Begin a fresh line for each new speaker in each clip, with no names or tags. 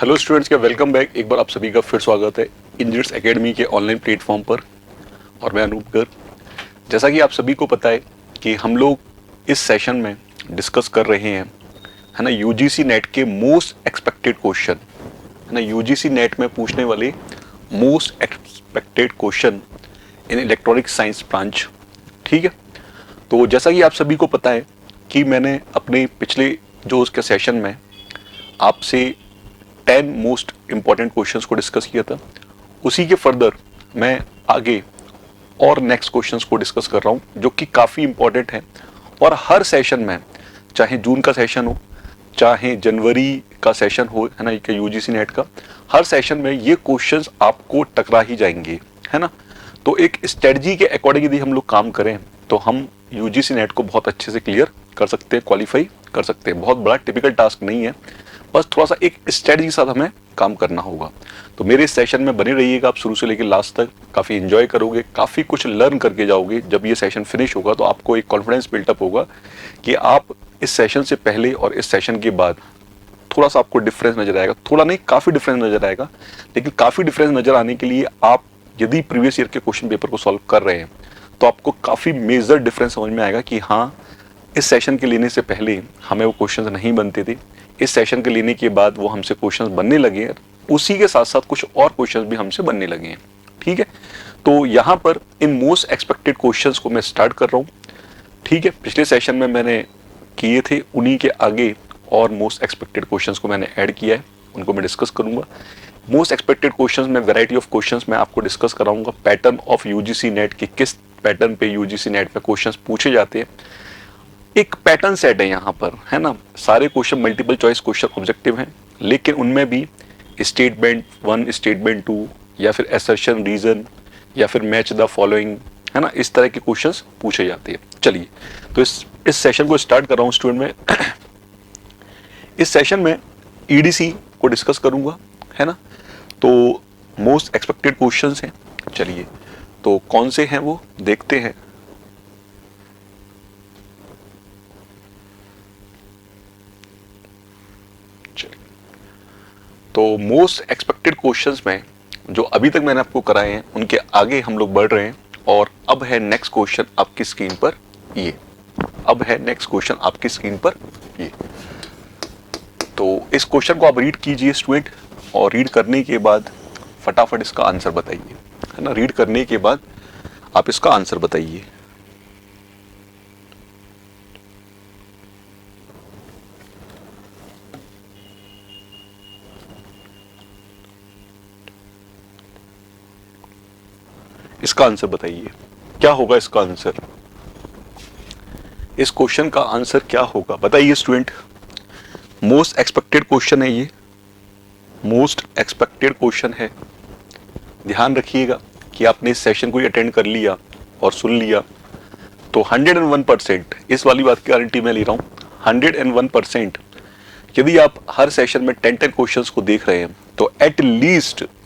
Hello students, क्या welcome back. एक बार आप सभी का फिर स्वागत है इंजीनियर्स एकेडमी के ऑनलाइन प्लेटफॉर्म पर। और मैं अनूप गर्ग। जैसा कि आप सभी को पता है कि हम लोग इस सेशन में डिस्कस कर रहे हैं, है ना, यूजीसी नेट के मोस्ट एक्सपेक्टेड क्वेश्चन, है ना, यूजीसी नेट में पूछने वाले most expected question in electronic science branch. ठीक है, तो जैसा कि आप सभी को पता है कि मैंने अपने पिछले जो उसके सेशन में आपसे 10 मोस्ट इंपॉर्टेंट क्वेश्चंस को डिस्कस किया था, उसी के फर्दर मैं आगे और नेक्स्ट क्वेश्चंस को डिस्कस कर रहा हूं जो कि काफ़ी इंपॉर्टेंट है। और हर सेशन में, चाहे जून का सेशन हो चाहे जनवरी का सेशन हो, है ना, यूजीसी नेट का, हर सेशन में ये क्वेश्चंस आपको टकरा ही जाएंगे, है ना। तो एक स्ट्रेटजी के अकॉर्डिंग यदि हम लोग काम करें तो हम यूजीसी नेट को बहुत अच्छे से क्लियर कर सकते हैं, क्वालिफाई कर सकते हैं। बहुत बड़ा टिपिकल टास्क नहीं है, बस थोड़ा सा एक स्ट्रेटजी के साथ हमें काम करना होगा। तो मेरे इस सेशन में बने रहिएगा आप शुरू से लेकर लास्ट तक। काफ़ी एंजॉय करोगे, काफ़ी कुछ लर्न करके जाओगे। जब ये सेशन फिनिश होगा तो आपको एक कॉन्फिडेंस बिल्टअप होगा कि आप इस सेशन से पहले और इस सेशन के बाद थोड़ा सा आपको डिफरेंस नजर आएगा। थोड़ा नहीं, काफ़ी डिफरेंस नजर आएगा। लेकिन काफ़ी डिफरेंस नजर आने के लिए आप यदि प्रीवियस ईयर के क्वेश्चन पेपर को सॉल्व कर रहे हैं तो आपको काफ़ी मेजर डिफरेंस समझ में आएगा कि हाँ, इस सेशन के लेने से पहले हमें वो क्वेश्चंस नहीं बनते थे, इस सेशन के लेने के बाद वो हमसे क्वेश्चंस बनने लगे हैं, उसी के साथ साथ कुछ और क्वेश्चंस भी हमसे बनने लगे हैं। ठीक है, तो यहाँ पर इन मोस्ट एक्सपेक्टेड क्वेश्चंस को मैं स्टार्ट कर रहा हूँ। ठीक है, पिछले सेशन में मैंने किए थे, उन्हीं के आगे और मोस्ट एक्सपेक्टेड क्वेश्चंस को मैंने ऐड किया है, उनको मैं डिस्कस करूंगा। मोस्ट एक्सपेक्टेड क्वेश्चंस में वैरायटी ऑफ क्वेश्चंस मैं आपको डिस्कस कराऊंगा। पैटर्न ऑफ यूजीसी नेट के किस पैटर्न पे यूजीसी नेट में क्वेश्चंस पूछे जाते हैं, एक पैटर्न सेट है यहाँ पर, है ना। सारे question multiple choice question objective हैं, लेकिन उनमें भी स्टेटमेंट 1, स्टेटमेंट 2, या फिर असर्शन, रीजन, या फिर मैच द फॉलोइंग, है ना, इस तरह के क्वेश्चंस पूछे जाते हैं। चलिए, तो इस सेशन को स्टार्ट कर रहा हूँ स्टूडेंट में। इस सेशन में ईडीसी को डिस्कस करूंगा, है ना। तो मोस्ट एक्सपेक्टेड क्वेश्चंस हैं। चलिए, तो कौन से हैं वो देखते हैं। तो मोस्ट एक्सपेक्टेड क्वेश्चंस में जो अभी तक मैंने आपको कराए हैं उनके आगे हम लोग बढ़ रहे हैं। और अब है नेक्स्ट क्वेश्चन आपकी स्क्रीन पर ये। अब है नेक्स्ट क्वेश्चन आपकी स्क्रीन पर ये। तो इस क्वेश्चन को आप रीड कीजिए स्टूडेंट, और रीड करने के बाद फटाफट इसका आंसर बताइए, है ना। रीड करने के बाद आप इसका आंसर बताइए। इसका आंसर बताइए, क्या होगा इसका आंसर। इस क्वेश्चन का आंसर क्या होगा बताइए स्टूडेंट। मोस्ट एक्सपेक्टेड क्वेश्चन है ये, मोस्ट एक्सपेक्टेड क्वेश्चन है। ध्यान रखिएगा कि आपने इस सेशन को अटेंड कर लिया और सुन लिया तो 101%, इस वाली बात की गारंटी मैं ले रहा हूं, 101%। यदि आप हर सेशन में 10 क्वेश्चंस को देख रहे हैं तो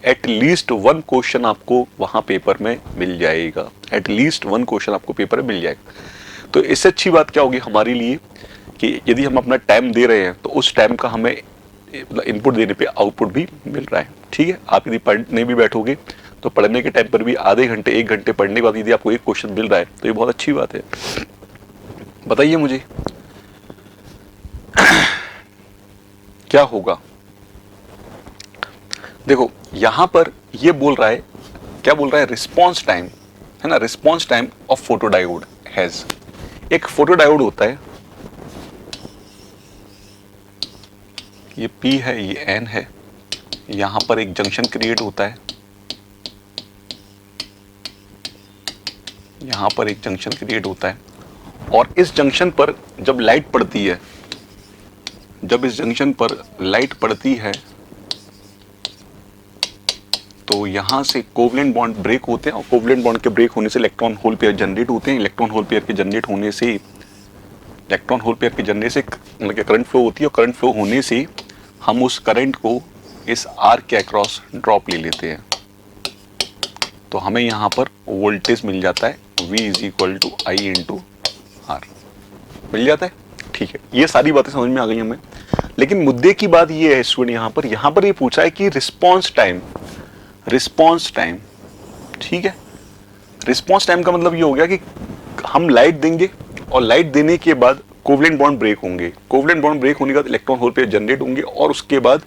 एटलीस्ट वन क्वेश्चन आपको वहां पेपर में मिल जाएगा। एटलीस्ट वन क्वेश्चन आपको पेपर में मिल जाएगा। तो इससे अच्छी बात क्या होगी हमारे लिए कि यदि हम अपना टाइम दे रहे हैं तो उस टाइम का हमें इनपुट देने पे आउटपुट भी मिल रहा है। ठीक है, आप यदि पढ़ने भी बैठोगे तो पढ़ने के टाइम पर भी आधे घंटे 1 घंटे पढ़ने के बाद यदि आपको एक क्वेश्चन मिल रहा है तो ये बहुत अच्छी बात है। बताइए मुझे क्या होगा। देखो यहां पर ये बोल रहा है, क्या बोल रहा है, रिस्पॉन्स टाइम, है ना, response time of photodiode has. एक फोटोडायोड होता है, ये P है, ये N है, यहां पर एक जंक्शन क्रिएट होता है, यहां पर एक जंक्शन क्रिएट होता है। और इस जंक्शन पर जब लाइट पड़ती है, जब इस जंक्शन पर लाइट पड़ती है तो यहां से कोवलेंट बॉन्ड ब्रेक होते हैं, और कोवलेंट बॉन्ड के ब्रेक होने से इलेक्ट्रॉन होल पेयर जनरेट होते हैं। इलेक्ट्रॉन होल पेयर के जनरेट होने से मतलब करंट फ्लो होती है, और करंट फ्लो होने से हम उस करंट को इस आर्क के अक्रॉस ड्रॉप ले लेते हैं, तो हमें यहां पर वोल्टेज मिल जाता है V = I × R मिल जाता है। ठीक है, ये सारी बातें समझ में आ गई हमें। लेकिन मुद्दे की बात ये है स्टूडेंट, यहां पर ये पूछा है कि रिस्पॉन्स टाइम, ठीक है। रिस्पॉन्स टाइम का मतलब ये हो गया कि हम लाइट देंगे और लाइट देने के बाद कोवलेंट बॉन्ड ब्रेक होंगे, कोवलेंट बॉन्ड ब्रेक होने के बाद इलेक्ट्रॉन होल पेयर जनरेट होंगे और उसके बाद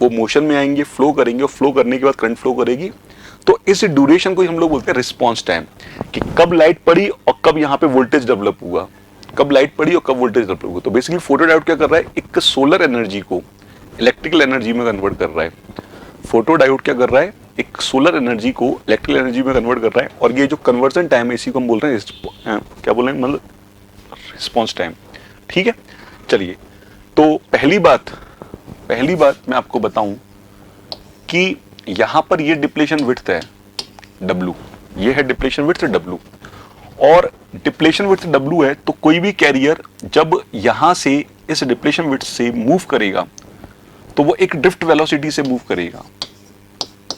वो मोशन में आएंगे, फ्लो करेंगे और फ्लो करने के बाद करंट फ्लो करेगी। तो इस ड्यूरेशन को हम लोग बोलते हैं रिस्पॉन्स टाइम, कि कब लाइट पड़ी और कब यहाँ पे वोल्टेज डेवलप हुआ, कब लाइट पड़ी और कब वोल्टेज डेवलप हुआ। तो बेसिकली फोटोडायोड क्या कर रहा है, एक सोलर एनर्जी को इलेक्ट्रिकल एनर्जी में कन्वर्ट कर रहा है। फोटोडायोड क्या कर रहा है, एक सोलर एनर्जी को इलेक्ट्रिकल एनर्जी में कन्वर्ट कर रहा है। और ये जो कन्वर्जन टाइम है इसी को हम बोल रहे हैं क्या बोल रहे हैं, मतलब रिस्पॉन्स टाइम, ठीक है। चलिए, तो पहली बात मैं आपको बताऊं कि यहां पर ये डिप्लेशन विड्थ है W, ये है डिप्लेशन विड्थ W, और डिप्लेशन विड्थ W है। तो कोई भी कैरियर जब यहां से इस डिप्लेशन विड्थ से मूव करेगा तो वो एक ड्रिफ्ट वेलोसिटी से मूव करेगा,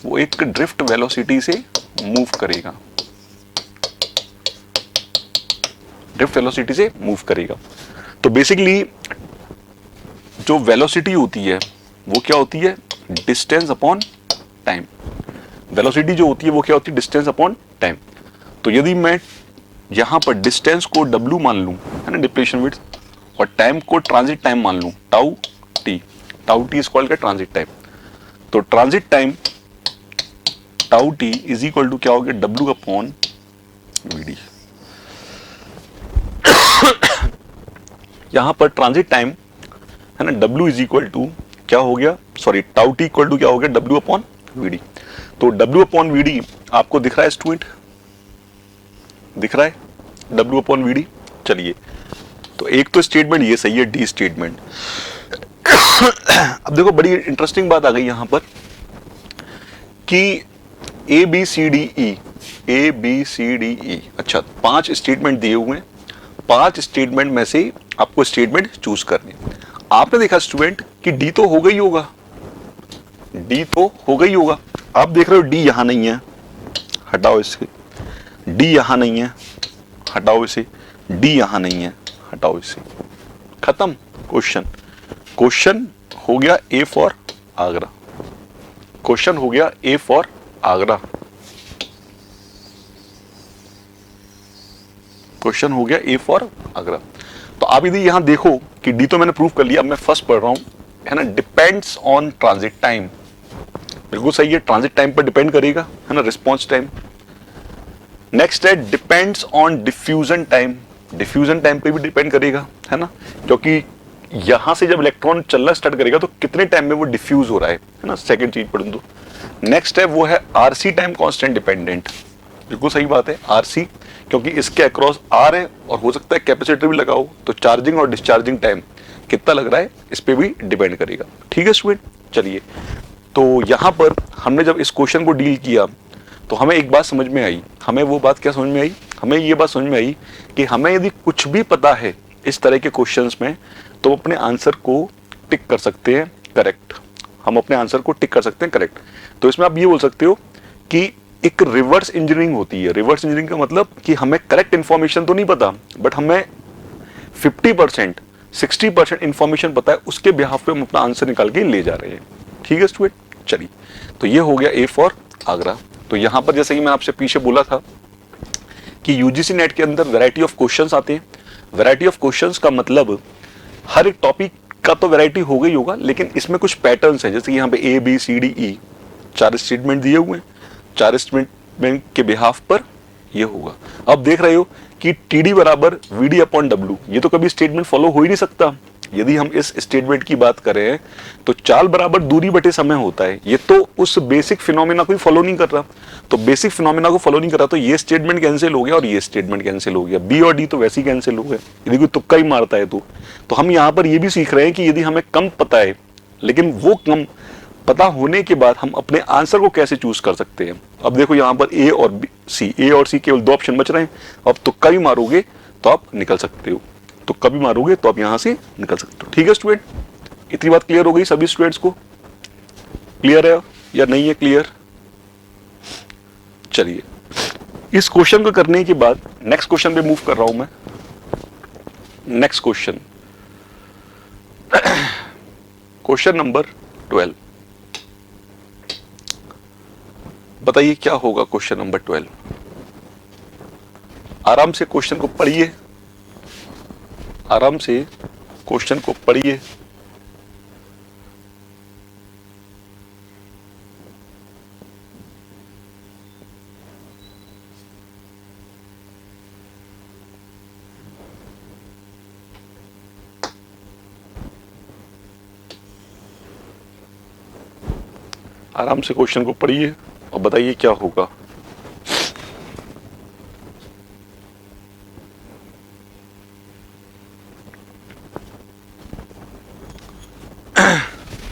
वो एक ड्रिफ्ट वेलोसिटी से मूव करेगा, ड्रिफ्ट वेलोसिटी से मूव करेगा। तो बेसिकली जो वेलोसिटी होती है वो क्या होती है, डिस्टेंस अपॉन टाइम। वेलोसिटी जो होती है वो क्या होती है, डिस्टेंस अपॉन टाइम। तो यदि मैं यहां पर डिस्टेंस को W मान लूं, है ना, डिप्लेशन विड्थ, और टाइम को ट्रांजिट टाइम मान लूं, tau T is called transit time. तो transit time tau T is equal to क्या हो गया, W अपॉन VD। यहां पर ट्रांजिट टाइम है ना, W इज इक्वल टू क्या हो गया, sorry tau T equal to क्या हो गया, W अपॉन VD। तो W अपॉन VD आपको दिख रहा है स्टूडेंट, दिख रहा है W अपॉन VD। चलिए, तो एक तो स्टेटमेंट ये सही है, डी स्टेटमेंट। अब देखो बड़ी इंटरेस्टिंग बात आ गई यहां पर कि ए बी सी डी ई, अच्छा 5 स्टेटमेंट दिए हुए हैं, 5 स्टेटमेंट में से आपको स्टेटमेंट चूज करने। आपने देखा स्टूडेंट कि डी तो हो गई होगा, डी तो हो गई होगा। आप देख रहे हो डी यहां नहीं है, हटाओ इसे, डी यहां नहीं है, हटाओ इसे, डी यहां नहीं है, हटाओ इसे, खत्म क्वेश्चन हो गया ए फॉर आगरा, क्वेश्चन हो गया ए फॉर आगरा, क्वेश्चन हो गया ए फॉर आगरा। तो आप यदि यहां देखो कि डी तो मैंने प्रूव कर लिया, अब मैं फर्स्ट पढ़ रहा हूं, है ना, डिपेंड्स ऑन ट्रांजिट टाइम। बिल्कुल सही है, ट्रांजिट टाइम पर डिपेंड करेगा, है ना, रिस्पॉन्स टाइम। नेक्स्ट है depends on diffusion time, diffusion time पे भी डिपेंड करेगा, है ना, क्योंकि यहां से जब इलेक्ट्रॉन चलना स्टार्ट करेगा तो कितने टाइम में वो डिफ्यूज हो रहा है ना, सेकंड चीज पढ़ दो। नेक्स्ट है वो है आरसी टाइम कांस्टेंट डिपेंडेंट, बिल्कुल सही बात है आरसी, क्योंकि इसके अक्रॉस आर है और हो सकता है कैपेसिटर भी लगाओ, तो चार्जिंग और डिस्चार्जिंग टाइम कितना लग रहा है इस पे भी डिपेंड करेगा, ठीक है स्टूडेंट। चलिए, तो यहां पर हमने जब इस क्वेश्चन को डील किया तो हमें एक बात समझ में आई, हमें वो बात क्या समझ में आई, हमें ये बात समझ में आई कि हमें यदि कुछ भी पता है इस तरह के क्वेश्चंस में तो अपने आंसर को टिक कर सकते हैं करेक्ट, हम अपने आंसर को टिक कर सकते हैं करेक्ट। तो इसमें आप ये बोल सकते हो कि एक रिवर्स इंजीनियरिंग होती है। रिवर्स इंजीनियरिंग का मतलब कि हमें करेक्ट इंफॉर्मेशन तो नहीं पता, बट हमें 50% 60% इंफॉर्मेशन पता है, उसके बिहाफ पे हम अपना आंसर निकाल के ले जा रहे हैं, ठीक है स्टूडेंट। चलिए, तो ये हो गया ए फॉर आगरा। तो यहां पर जैसे कि मैं आपसे पीछे बोला था कि यूजीसी नेट के अंदर वैरायटी ऑफ क्वेश्चंस आते हैं। वैरायटी ऑफ क्वेश्चंस का मतलब हर एक टॉपिक का तो वैरायटी हो गई होगा, लेकिन इसमें कुछ पैटर्न्स हैं, जैसे कि यहाँ पे A B C D E 4 statement दिए हुए हैं, 4 स्टेटमेंट के बिहाफ पर ये होगा। अब देख रहे हो कि टी डी बराबर वी डी अपॉन डब्ल्यू, ये तो कभी स्टेटमेंट फॉलो हो ही नहीं सकता। यदि हम इस स्टेटमेंट की बात करें तो चाल बराबर दूरी बटे समय होता है, ये तो उस बेसिक फिनोमेना को ही फॉलो नहीं कर रहा। तो बेसिक फिनोमेना को फॉलो नहीं कर रहा तो ये स्टेटमेंट कैंसिल हो गया और ये स्टेटमेंट कैंसिल हो गया, बी और डी तो वैसे ही कैंसिल हो गए, यदि कोई तुक्का ही मारता है तो हम यहाँ पर ये भी सीख रहे हैं कि यदि हमें कम पता है, लेकिन वो कम पता होने के बाद हम अपने आंसर को कैसे चूज कर सकते हैं। अब देखो यहाँ पर ए और सी केवल 2 ऑप्शन बच रहे हैं। अब तुक्का भी मारोगे तो आप निकल सकते हो, तुक्का भी मारोगे तो आप यहां से निकल सकते हो, ठीक है स्टूडेंट। इतनी बात क्लियर हो गई सभी स्टूडेंट्स को, क्लियर है या नहीं है क्लियर। चलिए, इस क्वेश्चन को करने के बाद नेक्स्ट क्वेश्चन पे मूव कर रहा हूं मैं। नेक्स्ट क्वेश्चन क्वेश्चन नंबर 12, बताइए क्या होगा क्वेश्चन नंबर 12। आराम से क्वेश्चन को पढ़िए, आराम से क्वेश्चन को पढ़िए। आराम से क्वेश्चन को पढ़िए और बताइए क्या होगा।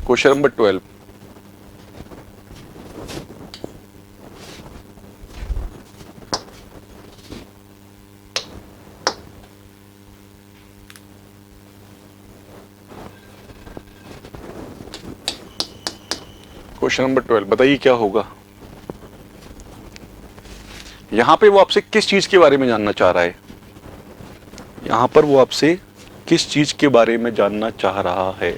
क्वेश्चन नंबर 12, क्वेश्चन नंबर 12 बताइए क्या होगा। यहां पे वो आपसे किस चीज के बारे में जानना चाह रहा है, यहां पर वो आपसे किस चीज के बारे में जानना चाह रहा है।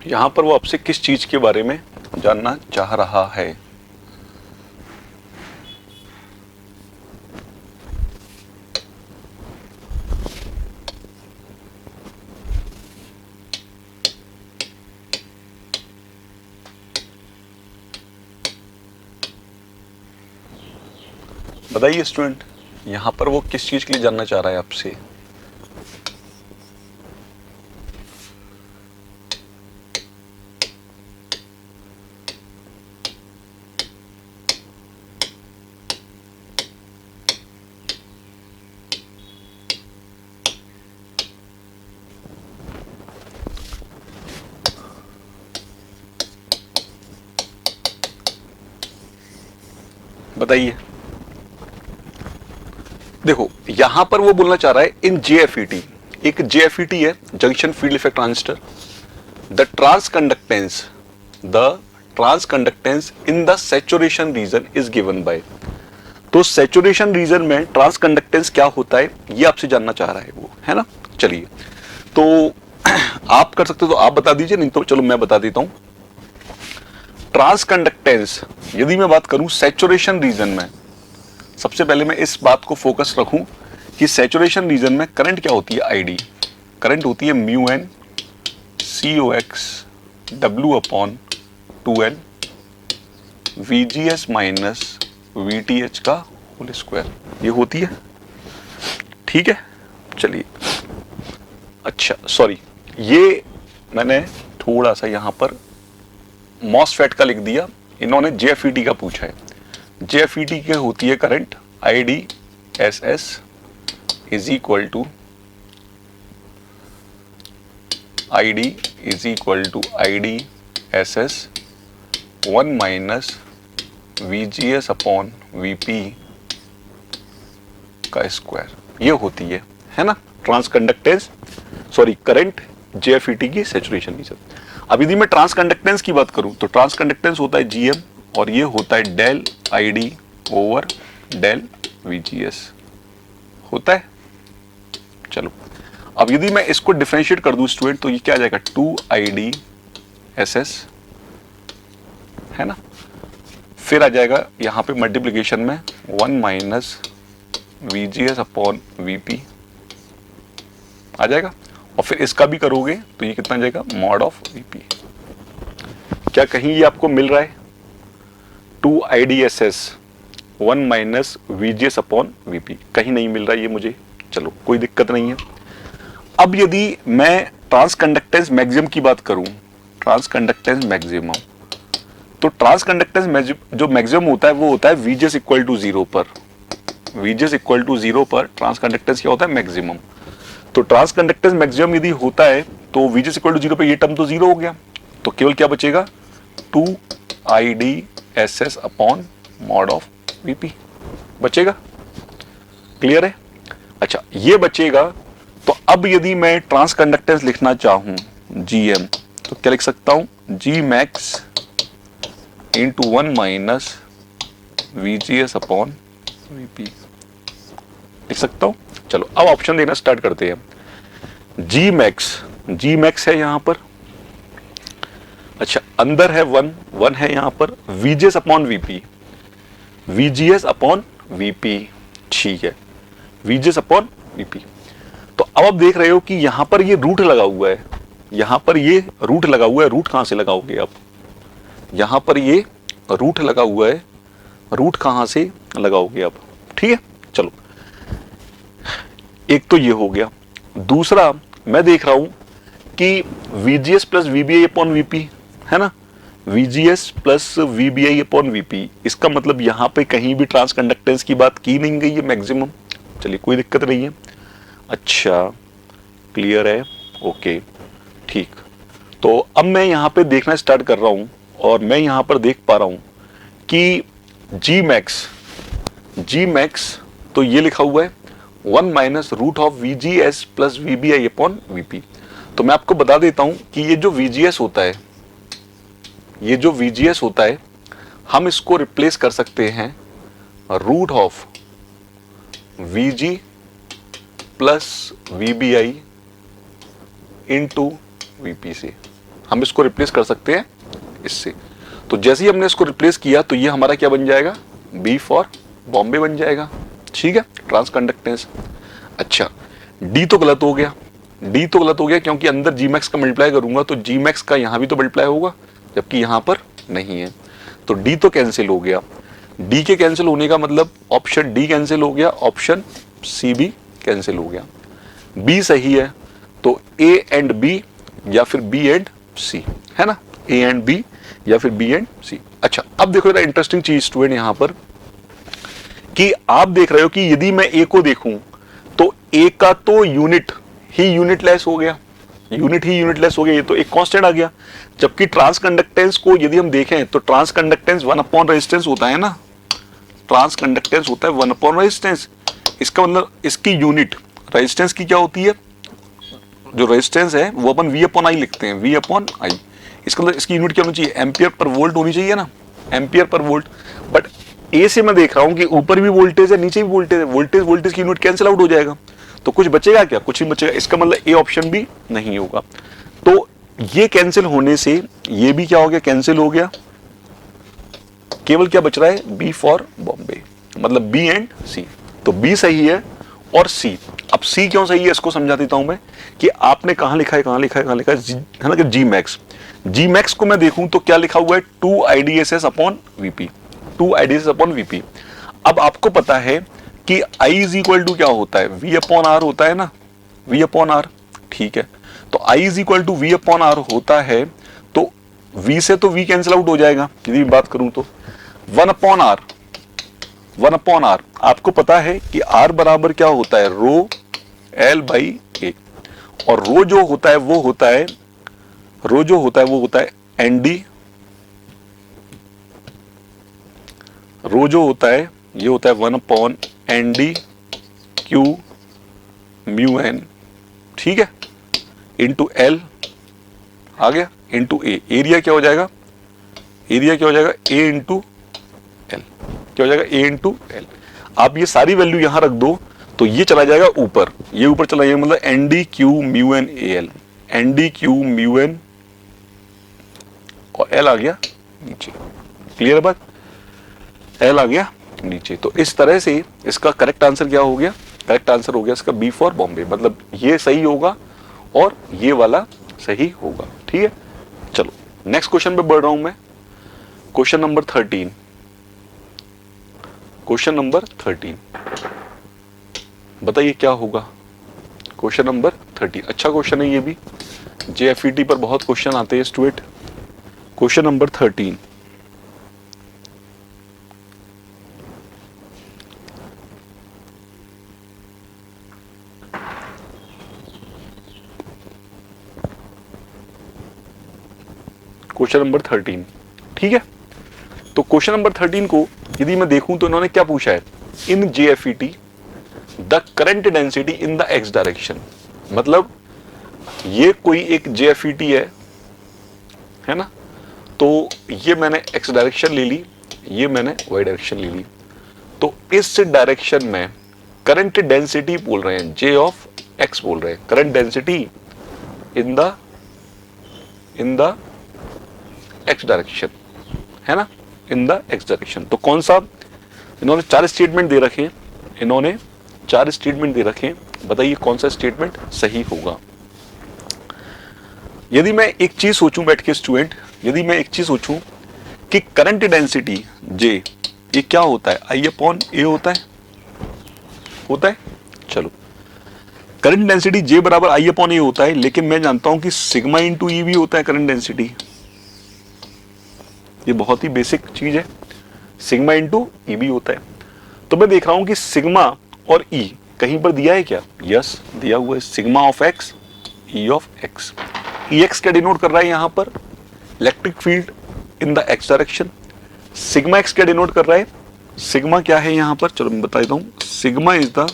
यहां पर वो आपसे किस चीज के बारे में जानना चाह रहा है। बताइए स्टूडेंट, यहां पर वो किस चीज के लिए जानना चाह रहा है आपसे। बताइए। देखो यहां पर वो बोलना चाह रहा है इन JFET, एक JFET है junction field effect transistor, the transconductance in the saturation region is given by. तो सैचुरेशन रीजन में ट्रांस कंडक्टेंस क्या होता है ये आपसे जानना चाह रहा है वो, है ना। चलिए तो आप कर सकते हो तो आप बता दीजिए, नहीं तो चलो मैं बता देता हूं। ट्रांस कंडक्टेंस यदि मैं बात करूं सैचुरेशन रीजन में, सबसे पहले मैं इस बात को फोकस रखूं कि सैचुरेशन रीजन में करंट क्या होती है, आईडी करंट होती है μN COX W/2N VGS minus VTH का होल स्क्वायर, ये होती है। ठीक है चलिए, अच्छा सॉरी ये मैंने थोड़ा सा यहां पर मॉसफेट का लिख दिया, इन्होंने JFET का पूछा है। JFET के होती है current IDSS is equal to IDSS 1 minus VGS upon VP का स्क्वायर, ये होती है ना transconductance, sorry current JFET की सैचुरेशन रीजन। अब यदि मैं ट्रांस कंडक्टेंस की बात करूं तो ट्रांस कंडक्टेंस होता है GM और ये होता है del ID over del VGS होता है। चलो अब यदि मैं इसको डिफरेंशिएट कर दूं स्टूडेंट तो ये क्या आ जाएगा 2IDSS, है ना। फिर आ जाएगा यहां पे मल्टीप्लीकेशन में 1 माइनस VGS अपॉन VP आ जाएगा, और फिर इसका भी करोगे तो ये कितना आ जाएगा मॉड ऑफ VP। क्या कहीं ये आपको मिल रहा है 2IDSS 1 minus VGS upon VP, कहीं नहीं मिल रहा है ये मुझे। चलो कोई दिक्कत नहीं है। अब यदि मैं ट्रांस कंडक्टेंस मैक्सिमम की बात करूं, ट्रांस कंडक्टेंस मैक्सिमम, तो ट्रांस कंडक्टेंस जो मैक्सिमम होता है वो होता है VGS इक्वल टू 0 पर। VGS इक्वल टू 0 पर ट्रांस कंडक्टेंस क्या होता है मैक्सिमम। तो ट्रांस कंडक्टेंस मैक्सिमम यदि होता है तो VGS इक्वल टू 0 पर ये टर्म तो 0 हो गया, तो केवल क्या बचेगा 2IDSS upon mod of VP बचेगा। क्लियर है। अच्छा ये बचेगा। तो अब यदि मैं ट्रांस कंडक्टेंस लिखना चाहूं GM, तो क्या लिख सकता हूं? G max into 1 minus VGS upon VP लिख सकता हूं। चलो अब ऑप्शन देना स्टार्ट करते हैं। जी मैक्स है यहां पर। अच्छा अंदर है 1 है यहां पर। VGS अपॉन VP, ठीक है, VGS अपॉन VP। तो अब आप देख रहे हो कि यहां पर ये रूट लगा हुआ है, यहां पर ये रूट लगा हुआ है। रूट कहां से लगाओगे आप? यहां पर ये रूट लगा हुआ है, रूट कहां से लगाओगे आप? ठीक है, चलो एक तो ये हो गया। दूसरा मैं देख रहा हूं कि VGS plus VBI upon VP है ना, VGS plus VBI upon VP, इसका मतलब यहां पे कहीं भी ट्रांस कंडक्टेंस की बात की नहीं गई है मैक्सिमम। चलिए कोई दिक्कत नहीं है। अच्छा क्लियर है, ओके ठीक। तो अब मैं यहां पे देखना स्टार्ट कर रहा हूं और मैं यहां पर देख पा रहा हूं कि G मैक्स तो ये लिखा हुआ है 1 minus root of VGS plus VBI upon VP। तो मैं आपको बता देता हूं कि ये जो VGS होता है, हम इसको रिप्लेस कर सकते हैं root of VG plus VBI into VP से। हम इसको रिप्लेस कर सकते हैं इससे। तो जैसे ही हमने इसको रिप्लेस किया तो ये हमारा क्या बन जाएगा? B फॉर बॉम्बे बन जाएगा। ठीक है, ट्रांस कंडक्टेंस। अच्छा D तो गलत हो गया, क्योंकि अंदर G मैक्स का मल्टीप्लाई करूंगा तो G मैक्स का यहां भी तो मल्टीप्लाई होगा, जबकि यहां पर नहीं है। तो D तो कैंसिल हो गया। D के कैंसिल होने का मतलब ऑप्शन D कैंसिल हो गया, ऑप्शन C भी कैंसिल हो गया। B सही है, तो A एंड B या फिर B एंड C है ना, A एंड B या फिर B एंड C। अच्छा अब देखो जरा इंटरेस्टिंग चीज स्टूडेंट यहां पर कि आप देख रहे हो कि यदि मैं A को देखूं तो A का तो यूनिट ही यूनिटलेस हो गया, ये तो एक कांस्टेंट आ गया। जबकि ट्रांस कंडक्टेंस को यदि हम देखें तो ट्रांस कंडक्टेंस 1 अपॉन रेजिस्टेंस होता है ना, ट्रांस कंडक्टेंस होता है 1 अपॉन रेजिस्टेंस। इसका मतलब इसकी यूनिट रेजिस्टेंस की क्या होती है? जो रेजिस्टेंस है वो अपन V अपॉन I लिखते हैं, V अपॉन I। इसका मतलब इसकी यूनिट क्या होनी चाहिए? एम्पियर पर वोल्ट होनी चाहिए ना, एम्पियर पर वोल्ट। बट ए से मैं देख रहा हूं कि ऊपर भी वोल्टेज है नीचे भी वोल्टेज है, वोल्टेज की यूनिट कैंसिल आउट हो जाएगा। तो कुछ बचेगा क्या? कुछ नहीं बचेगा। इसका मतलब ए ऑप्शन भी नहीं होगा। तो ये कैंसिल होने से ये भी क्या हो गया? कैंसिल हो गया। केवल क्या बच रहा है? बी फॉर बॉम्बे, मतलब बी एंड सी। तो बी सही है और सी। अब सी क्यों सही है इसको समझा देता हूं मैं कि आपने कहां लिखा है ना कि जी मैक्स को मैं देखूं तो क्या लिखा हुआ है? 2 IDSS upon VP, 2 IDSS upon VP। अब आपको पता है कि I इज इक्वल टू क्या होता है? V अपॉन R होता है ना, V अपॉन R। ठीक है, तो I is equal to V upon R होता है, तो V से तो V कैंसिल आउट हो जाएगा यदि बात करूं तो 1 अपॉन R। आपको पता है कि R बराबर क्या होता है? रो L बाई A। और रो जो होता है वो होता है ND। रो जो होता है ये होता है 1 upon ND Q mu N, ठीक है, इंटू L आ गया, इंटू A। एरिया क्या हो जाएगा? A इंटू L क्या हो जाएगा? A into L। आप ये सारी वैल्यू यहां रख दो तो ये चला जाएगा ऊपर, ये ऊपर चला जाएगा, मतलब ND Q mu N AL, ND Q mu N और L आ गया नीचे। क्लियर है बात? L आ गया नीचे। तो इस तरह से इसका करेक्ट आंसर क्या हो गया? करेक्ट आंसर हो गया इसका बी फॉर बॉम्बे, मतलब ये सही होगा और ये वाला सही होगा। ठीक है, चलो नेक्स्ट क्वेश्चन पे बढ़ रहा हूं मैं। Question number 13। बताइए क्या होगा? क्वेश्चन नंबर 13 अच्छा क्वेश्चन है ये भी, JFET पर बहुत क्वेश्चन आते हैं student. Question number 13। Question number 13, ठीक है। तो क्वेश्चन नंबर 13 को यदि मैं देखूं तो इन्होंने क्या पूछा है? In JFET the current density in the x direction. मतलब ये कोई एक JFET है ना, तो ये मैंने एक्स डायरेक्शन ले ली, ये मैंने वाई डायरेक्शन ले ली। तो इस डायरेक्शन में करंट डेंसिटी बोल रहे हैं, J ऑफ X बोल रहे हैं, current density in the x direction, है ना, इन द एक्स डायरेक्शन। तो कौन सा, इन्होंने 4 स्टेटमेंट दे रखे हैं, इन्होंने 4 स्टेटमेंट दे रखे हैं, बताइए कौन सा स्टेटमेंट सही होगा। यदि मैं एक चीज सोचूं बैठ के स्टूडेंट, यदि मैं एक चीज सोचूं कि करंट डेंसिटी J ये क्या होता है, I/A होता है। चलो, करंट डेंसिटी J बराबर I/A होता है, लेकिन मैं जानता हूं कि सिग्मा इंटू E भी होता है करंट डेंसिटी। ये बहुत ही बेसिक चीज है, सिग्मा इंटू E भी होता है। तो मैं देख रहा हूं कि सिग्मा और E कहीं पर दिया है क्या, यस दिया हुआ है, sigma of X, E of X। EX क्या डिनोट कर रहा है यहां पर, electric field in the x direction. Sigma x क्या डिनोट कर रहा है, सिग्मा क्या है यहां पर, चलो मैं बता देता हूं, sigma is the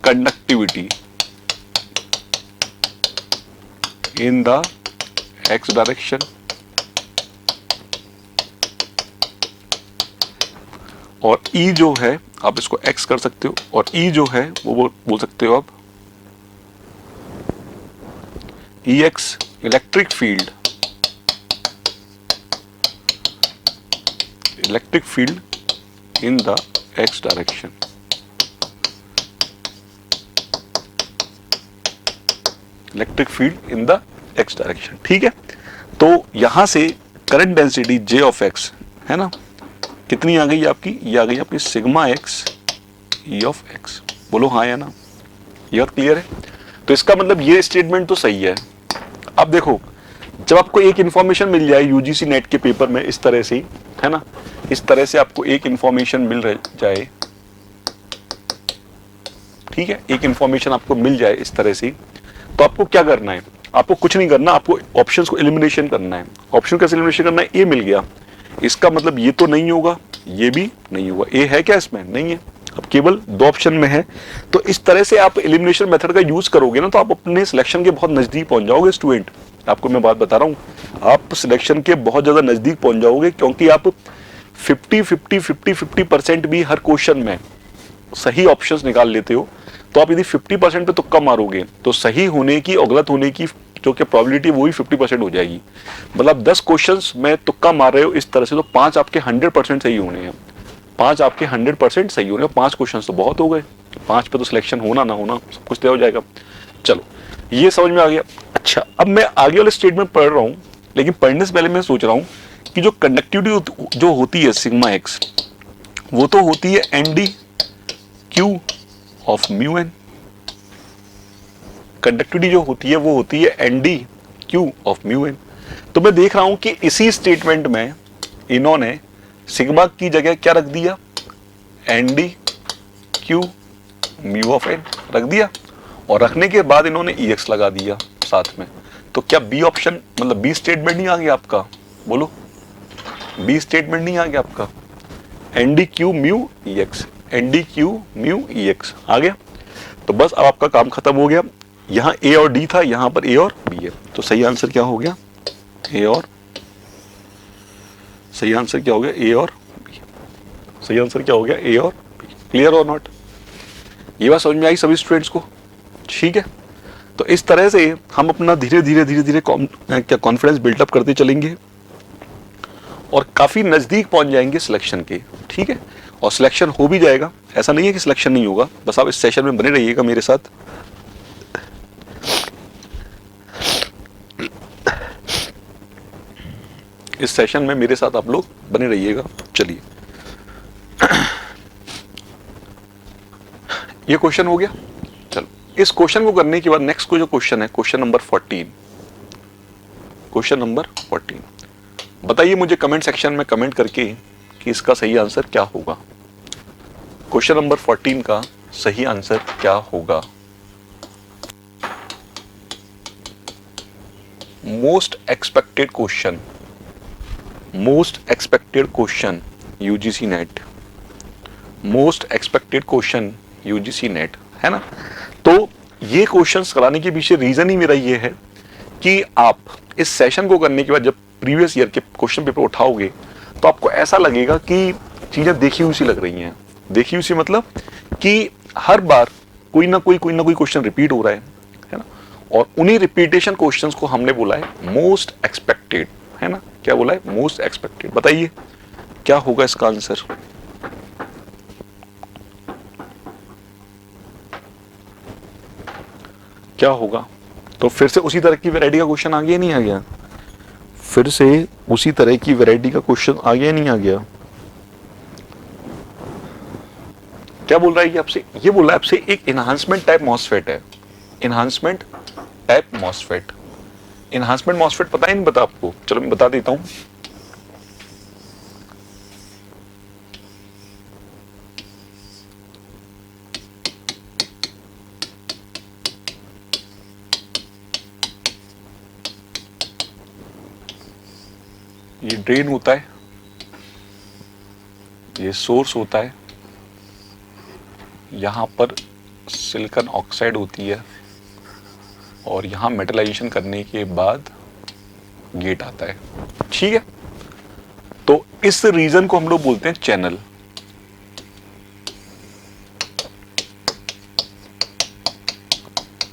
conductivity in the x direction, और E जो है आप इसको X कर सकते हो, और E जो है वो बोल सकते हो आप EX, electric field in the x direction. Electric field in the x direction, ठीक है। तो यहां से current density J of X है ना, कितनी आ गई आपकी, ये आ गई आपकी sigma x E of X। बोलो हाँ या ना, ये बात क्लियर है। तो इसका मतलब ये स्टेटमेंट तो सही है। अब देखो, जब आपको एक इंफॉर्मेशन मिल जाए UGC नेट के पेपर में इस तरह से, है ना, इस तरह से आपको एक इंफॉर्मेशन मिल जाए, ठीक है, एक इंफॉर्मेशन आपको मिल जाए इस तरह से, तो आपको क्या करना है, आपको कुछ नहीं करना, आपको ऑप्शंस को एलिमिनेशन करना है। ऑप्शन कैसे एलिमिनेशन करना है, ए मिल गया, इसका मतलब ये तो नहीं होगा, ये भी नहीं होगा, ए है क्या इसमें, नहीं है, अब केवल 2 ऑप्शन में है। तो इस तरह से आप एलिमिनेशन मेथड का यूज करोगे ना, तो आप अपने सिलेक्शन के बहुत नजदीक पहुंच जाओगे स्टूडेंट। आपको मैं बात बता रहा हूं, आप सिलेक्शन के बहुत ज्यादा नजदीक पहुंच जाओगे, क्योंकि आप 50% भी हर क्वेश्चन में सही ऑप्शंस निकाल लेते हो। तो आप यदि 50% पे तुक्का मारोगे तो सही होने की और गलत होने की जो कि प्रोबेबिलिटी वो ही 50% हो जाएगी। मतलब 10 क्वेश्चंस में तुक्का मार रहे हो इस तरह से, तो 5 आपके 100% सही होने हैं, 5 आपके 100% सही होने, 5 क्वेश्चंस तो बहुत हो गए, 5 पे तो सिलेक्शन होना ना होना सब कुछ तय हो जाएगा। चलो ये समझ में आ गया। अच्छा, अब मैं आगे वाले स्टेटमेंट पढ़ रहा हूँ, लेकिन पढ़ने से पहले मैं सोच रहा हूँ कि जो कंडक्टिविटी जो होती है सिग्मा एक्स, वो तो होती है ND Q of mu N. Conductivity जो होती है वो होती है ND Q of mu N. तो मैं देख रहा हूं कि इसी स्टेटमेंट में इन्होंने सिग्मा की जगह क्या रख दिया, ND Q mu of N रख दिया, और रखने के बाद इन्होंने EX लगा दिया साथ में। तो क्या बी ऑप्शन मतलब बी स्टेटमेंट नहीं आ गया आपका, बोलो बी स्टेटमेंट नहीं आ गया आपका, ND Q mu EX, ND Q mu EX आ गया। तो बस अब आपका काम खत्म हो गया। यहाँ A और D था, यहाँ पर A और B है। तो सही आंसर क्या हो गया, A और, सही आंसर क्या हो गया, A और B। सही आंसर क्या हो गया, A और B। क्लियर और नॉट, ये बात समझ में आई सभी स्टूडेंट्स को, ठीक है। तो इस तरह से हम अपना धीरे धीरे क्या कॉन्फिडेंस बिल्टअप करते चलेंगे और काफी नजदीक पहुंच जाएंगे सिलेक्शन के, ठीक है। और सिलेक्शन हो भी जाएगा, ऐसा नहीं है कि सिलेक्शन नहीं होगा, बस आप इस सेशन में बने रहिएगा मेरे साथ। इस सेशन में मेरे साथ आप लोग बने रहिएगा। चलिए ये क्वेश्चन हो गया। चलो इस क्वेश्चन को करने के बाद नेक्स्ट को जो क्वेश्चन है, क्वेश्चन नंबर 14, क्वेश्चन नंबर 14, बताइए मुझे कमेंट सेक्शन में कमेंट करके कि इसका सही आंसर क्या होगा। क्वेश्चन नंबर 14 का सही आंसर क्या होगा। Most expected question, most expected question UGC net, most expected question UGC net, है ना। तो ये क्वेश्चंस कराने के पीछे रीजन ही मेरा ये है कि आप इस सेशन को करने के बाद जब प्रीवियस ईयर के क्वेश्चन पेपर उठाओगे तो आपको ऐसा लगेगा कि चीजें देखी हुई सी लग रही हैं। देखी हुई सी मतलब कि हर बार कोई ना कोई क्वेश्चन रिपीट हो रहा है ना। और उन्हीं रिपीटेशन क्वेश्चंस को हमने बोला है मोस्ट एक्सपेक्टेड, है ना। क्या बोला है? Most expected. बताइए क्या होगा इसका आंसर? क्या होगा? तो फिर से उसी तरह की वैरायटी का क्वेश्चन आ गया नहीं आ गया? फिर से उसी तरह की वैरायटी का क्वेश्चन आ गया नहीं आ गया? क्या बोल रहा है ये आपसे? ये बोल रहा है आपसे एक इनहांसमेंट टाइप मॉसफेट है। Enhancement type MOSFET. Enhancement MOSFET पता ही नहीं पता आपको? चलो मैं बता देता हूं। ये ड्रेन होता है, ये सोर्स होता है, यहां पर सिलिकॉन ऑक्साइड होती है और यहां मेटलाइजेशन करने के बाद गेट आता है। ठीक है, तो इस रीजन को हम लोग बोलते हैं चैनल।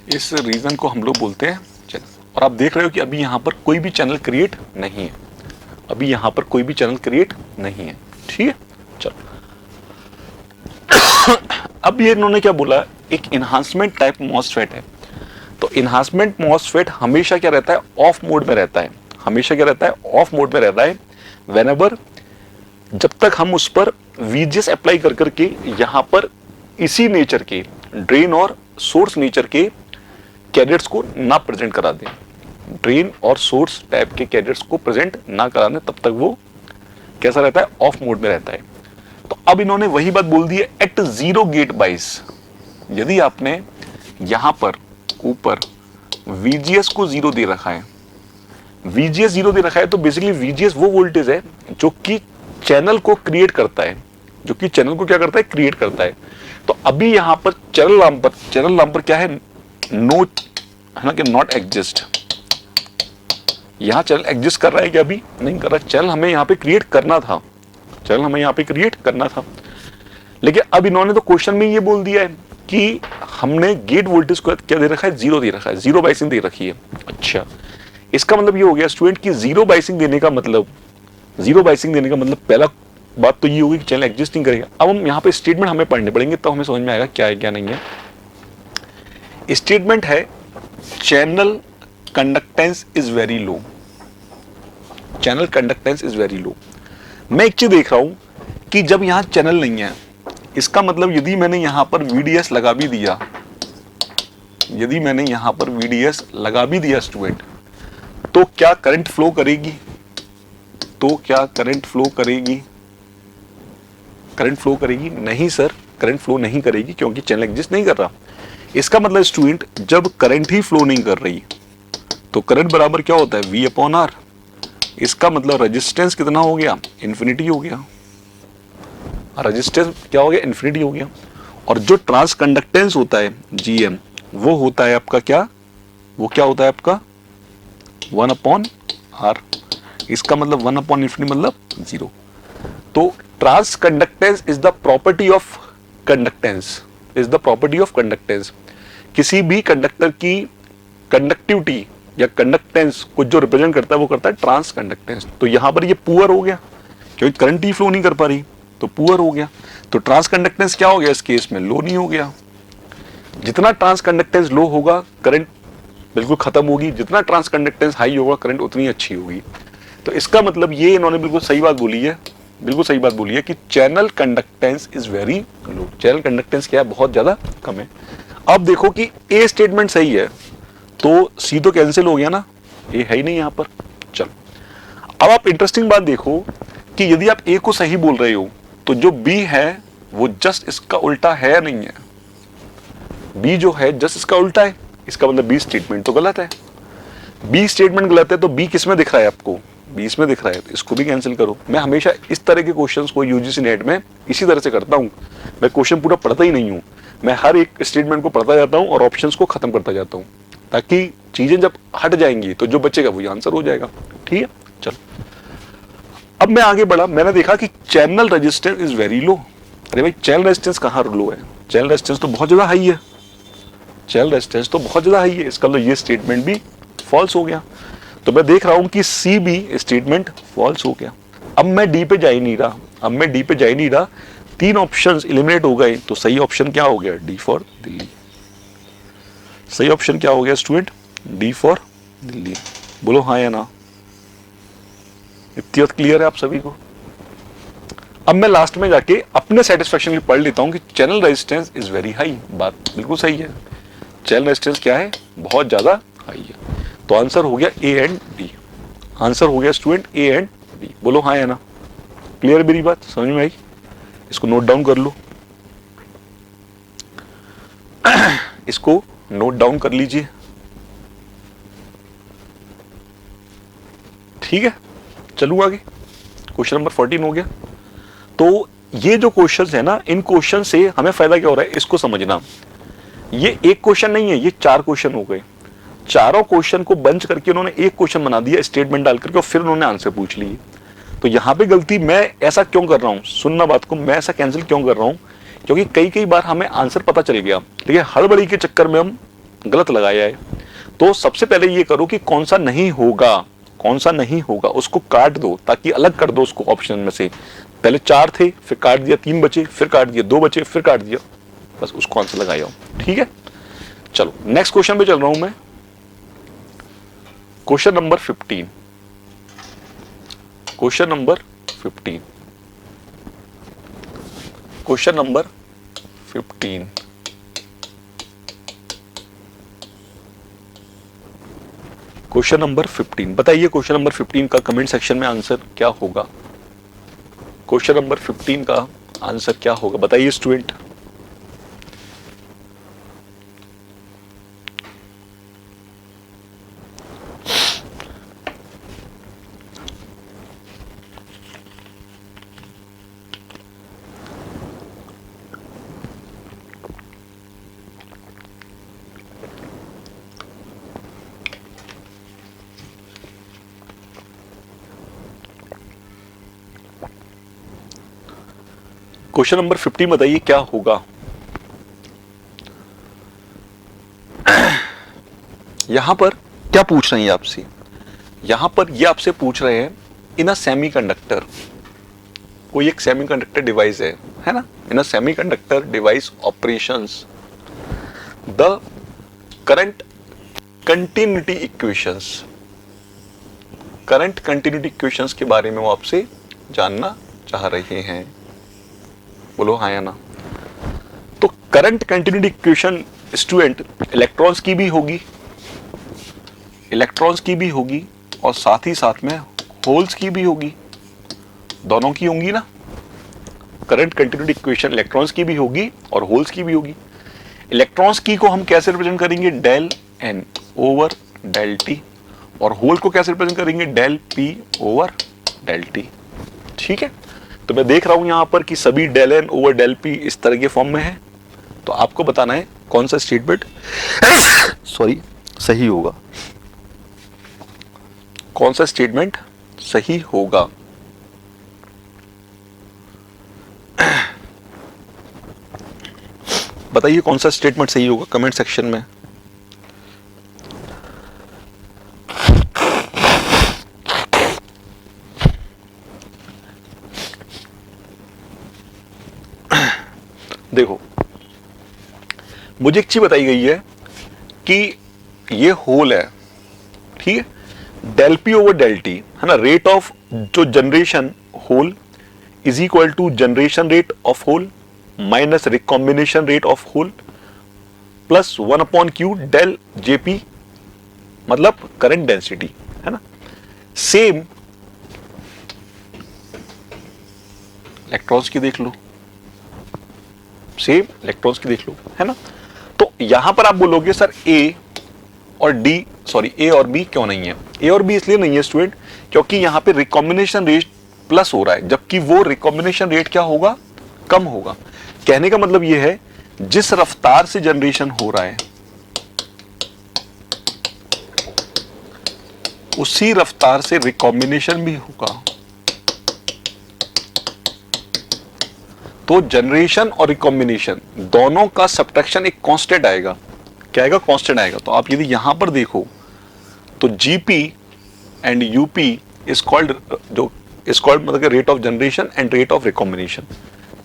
इस रीजन को हम लोग बोलते हैं चैनल। और आप देख रहे हो कि अभी यहां पर कोई भी चैनल क्रिएट नहीं है। अभी यहां पर कोई भी चैनल क्रिएट नहीं है। ठीक है, चलो। अब ये इन्होंने क्या बोला? एक इनहांसमेंट टाइप मॉसफेट है। तो इनहांसमेंट मॉसफेट हमेशा क्या रहता है? ऑफ मोड में रहता है। हमेशा क्या रहता है? ऑफ मोड में रहता है। व्हेनेवर, जब तक हम उस पर वीजीएस अप्लाई कर करके यहां पर इसी नेचर के ड्रेन और सोर्स नेचर के कैडेट्स को ना प्रेजेंट करा दें, ड्रेन और सोर्स टाइप के कैडेट्स को प्रेजेंट ना कराने, तब तक वो कैसा रहता है? ऑफ मोड में रहता है। तो अब इन्होंने वही बात बोल दी है एट जीरो गेट बाइस। यदि आपने यहां पर ऊपर VGS को जीरो दे रखा है, VGS जीरो दे रखा है, तो बेसिकली VGS वो वोल्टेज है जो कि चैनल को क्रिएट करता है, जो कि चैनल को क्या करता है? क्रिएट करता है। तो अभी यहां पर चैनल नाम पर क्या है? नो, है ना, कि नॉट एग्जिस्ट। यहां चैनल एग्जिस्ट कर रहा है कि अभी नहीं कर रहा? चैनल हमें यहां पे क्रिएट करना था, चैनल हमें यहां पे क्रिएट करना था। लेकिन अब इन्होंने तो क्वेश्चन में ये बोल दिया है कि हमने गेट वोल्टेज को क्या दे रखा है? जीरो दे रखा है, जीरो बाइसिंग दे रखी है। अच्छा, इसका मतलब ये हो गया स्टूडेंट की जीरो बाइसिंग देने का मतलब, पहला बात तो ये होगी कि चैनल एग्जिस्ट नहीं करेगा। अब हम यहाँ पे स्टेटमेंट हमें पढ़ने पड़ेंगे, तो हमें समझ में आएगा क्या है क्या नहीं है। स्टेटमेंट है channel conductance is very low. Channel conductance is very low. मैं एक चीज देख रहा हूं कि जब यहां चैनल नहीं है, इसका मतलब यदि मैंने यहां पर VDS लगा भी दिया, यदि मैंने यहां पर VDS लगा भी दिया स्टूडेंट, तो क्या करंट फ्लो करेगी? तो क्या करंट फ्लो करेगी? करंट फ्लो करेगी? नहीं सर, करंट फ्लो नहीं करेगी, क्योंकि चैनल एग्जिस्ट नहीं कर रहा। इसका मतलब स्टूडेंट जब करंट ही फ्लो नहीं कर रही तो करंट बराबर क्या होता है? V/R। इसका मतलब रेजिस्टेंस कितना हो गया? इन्फिनिटी हो गया। रेजिस्टेंस क्या हो गया? इन्फिनिटी हो गया। और जो ट्रांस कंडक्टेंस होता है GM, वो होता है आपका क्या? वो क्या होता है आपका? 1/R। इसका मतलब 1/∞ मतलब 0। तो transconductance is the property of conductance, किसी भी कंडक्टर की कंडक्टिविटी या कंडक्टेंस को जो रिप्रेजेंट करता है वो करता है ट्रांस कंडक्टेंस। तो यहां पर ये पुअर हो गया क्योंकि करंट ही फ्लो नहीं कर पा रही, तो पुअर हो गया। तो ट्रांस कंडक्टेंस क्या हो गया इस केस में? लो नहीं हो गया। जितना ट्रांस कंडक्टेंस लो होगा करंट बिल्कुल खत्म होगी, जितना ट्रांस कंडक्टेंस हाई होगा करंट उतनी अच्छी होगी। तो इसका मतलब ये इन्होंने बिल्कुल सही बात बोली है, बिल्कुल सही बात बोली है कि channel conductance is very low. Channel conductance क्या है? बहुत ज्यादा कम है। अब देखो कि ए स्टेटमेंट सही है तो सी तो कैंसिल हो गया ना, ए है ही नहीं यहां पर। चलो अब आप इंटरेस्टिंग बात देखो कि यदि आप ए को सही बोल रहे हो तो जो बी है वो जस्ट इसका उल्टा है या नहीं है? बी जो है जस्ट इसका उल्टा है। इसका मतलब बी स्टेटमेंट तो गलत है। बी स्टेटमेंट गलत है तो बी किस में दिख रहा है आपको? बी इसमें दिख रहा है, तो इसको भी कैंसिल करो। मैं हमेशा इस तरह के क्वेश्चंस को यूजीसी नेट में इसी तरह से करता हूं। मैं क्वेश्चन पूरा पढ़ता ही नहीं हूं, मैं हर एक स्टेटमेंट को पढ़ता जाता हूं और ऑप्शंस को खत्म करता जाता हूं, ताकि चीजें जब हट जाएंगी तो जो बचेगा वही आंसर हो जाएगा। ठीक है, चलो अब मैं आगे बढ़ा, मैंने देखा कि channel resistance is very low. अरे भाई चैनल रेजिस्टेंस कहाँ लो है, चैनल रेजिस्टेंस तो बहुत ज्यादा हाई है, चैनल रेजिस्टेंस तो बहुत ज्यादा हाई है, इसका मतलब ये स्टेटमेंट भी फॉल्स हो गया। तो मैं देख रहा हूं कि सी भी स्टेटमेंट फॉल्स हो गया। अब मैं डी पे जा ही नहीं रहा, तीन ऑप्शंस एलिमिनेट हो गए, तो सही ऑप्शन क्या हो गया, डी फॉर दिल्ली। सही ऑप्शन क्या हो गया स्टूडेंट, डी फॉर दिल्ली। बोलो हाँ या ना, इतनी बात क्लियर है आप सभी को। अब मैं लास्ट में जाके अपने सेटिस्फेक्शन की पढ़ लेता हूं कि channel resistance is very high. बात बिल्कुल सही है, चैनल रेजिस्टेंस क्या है, बहुत ज्यादा हाई है। तो आंसर हो गया ए एंड बी, आंसर हो गया स्टूडेंट ए एंड बी। बोलो हाँ या ना, क्लियर मेरी बात, समझ में आई? इसको नोट डाउन कर लो, इसको नोट डाउन कर लीजिए। ठीक है, चलूं आगे। क्वेश्चन नंबर 14 हो गया। तो ये जो क्वेश्चंस है ना, इन क्वेश्चन से हमें फायदा क्या हो रहा है इसको समझना। ये एक क्वेश्चन नहीं है, ये 4 क्वेश्चन हो गए। चारों क्वेश्चन को बंच करके उन्होंने एक क्वेश्चन बना दिया स्टेटमेंट डाल करके, और फिर उन्होंने आंसर पूछ लिए। तो यहां पे गलती मैं ऐसा क्यों कर रहा हूं, सुनना बात को, मैं ऐसा कैंसिल क्यों कर रहा हूं, क्योंकि कई बार हमें आंसर पता चल गया, लेकिन हड़बड़ी के चक्कर में हम गलत लगाया है। तो सबसे पहले ये करो कि कौन सा नहीं होगा उसको काट दो, ताकि अलग कर दो उसको ऑप्शन में से। पहले 4 थे, फिर काट दिया, 3 बचे, फिर काट दिया, 2 बचे, फिर काट दिया, बस उसको आंसर लगाया हूं। ठीक है, चलो नेक्स्ट क्वेश्चन पे चल रहा हूं मैं। Question number 15, question number 15, question number 15। Question number 15, बताइए क्वेश्चन नंबर 15 का कमेंट सेक्शन में आंसर क्या होगा। क्वेश्चन नंबर 15 का आंसर क्या होगा, बताइए स्टूडेंट। क्वेश्चन नंबर 15 बताइए क्या होगा। यहां पर क्या पूछ रहे हैं आपसे, यहां पर ये आपसे पूछ रहे हैं इन अ सेमीकंडक्टर, कोई एक सेमीकंडक्टर डिवाइस है ना, in a semiconductor device operations the current continuity equations, current continuity equations के बारे में वो आपसे जानना चाह रहे हैं। बोलो हाँ या ना। तो current continuity equation student electrons की भी होगी, और साथ ही साथ में होल्स की भी होगी, दोनों की होंगी ना। करंट कंटिन्यूटी इक्वेशन इलेक्ट्रॉन्स की भी होगी और होल्स की भी होगी। इलेक्ट्रॉन्स की को हम कैसे रिप्रेजेंट करेंगे, del N over del T, और होल को कैसे रिप्रेजेंट करेंगे, del P over del T. ठीक है, तो मैं देख रहा हूं यहां पर कि सभी del N over del P इस तरह के फॉर्म में है। तो आपको बताना है कौन सा स्टेटमेंट सही होगा, कौन सा स्टेटमेंट सही होगा। बताइए कौन सा स्टेटमेंट सही होगा कमेंट सेक्शन में। देखो, मुझे एक चीज बताई गई है कि ये होल है, ठीक है, del P over del T है ना, रेट ऑफ जो generation hole is equal to generation rate of hole minus recombination rate of hole plus 1/q del JP, मतलब करंट डेंसिटी है ना। सेम इलेक्ट्रॉन्स की देख लो, सेम इलेक्ट्रॉन्स की देख लो, है ना। तो यहां पर आप बोलोगे सर ए और बी क्यों नहीं है। ए और बी इसलिए नहीं है स्टूडेंट क्योंकि यहां पे रिकॉम्बिनेशन रेट प्लस हो रहा है, जबकि वो रिकॉम्बिनेशन रेट क्या होगा, कम होगा। कहने का मतलब यह है जिस रफ्तार से जनरेशन हो रहा है उसी रफ्तार से रिकॉम्बिनेशन भी होगा। तो जनरेशन और रिकॉम्बिनेशन दोनों का सब्ट्रैक्शन एक कांस्टेंट आएगा। क्या आएगा? कांस्टेंट आएगा। तो आप यदि यहां पर देखो तो GP and UP is called मतलब rate of generation and rate of recombination.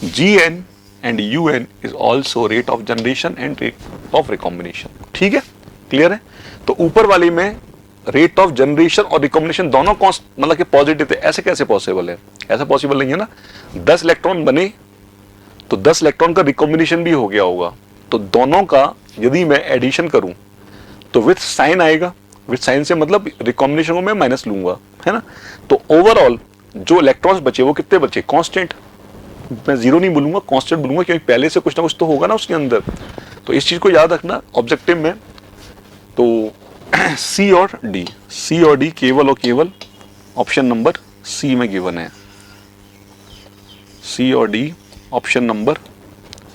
GN and UN is also rate of generation and rate of recombination. ठीक है, क्लियर है? तो ऊपर वाले में रेट ऑफ जनरेशन और रिकॉम्बिनेशन दोनों मतलब कि पॉजिटिव थे। ऐसे कैसे पॉसिबल है? ऐसा पॉसिबल नहीं है ना। 10 इलेक्ट्रॉन बने तो 10 इलेक्ट्रॉन का रिकॉम्बिनेशन भी हो गया होगा। तो दोनों का यदि मैं एडिशन करूं तो विथ साइन आएगा। विथ साइन से मतलब रिकॉम्बिनेशन को मैं माइनस लूंगा, है ना। तो ओवरऑल जो इलेक्ट्रॉन्स बचे वो कितने बचे? कांस्टेंट। मैं जीरो नहीं बोलूंगा, कांस्टेंट बोलूंगा, क्योंकि पहले से कुछ ना कुछ तो होगा ना उसके अंदर। तो इस चीज को याद रखना ऑब्जेक्टिव में। तो सी और डी केवल और केवल ऑप्शन नंबर सी में गिवन है। सी और डी ऑप्शन नंबर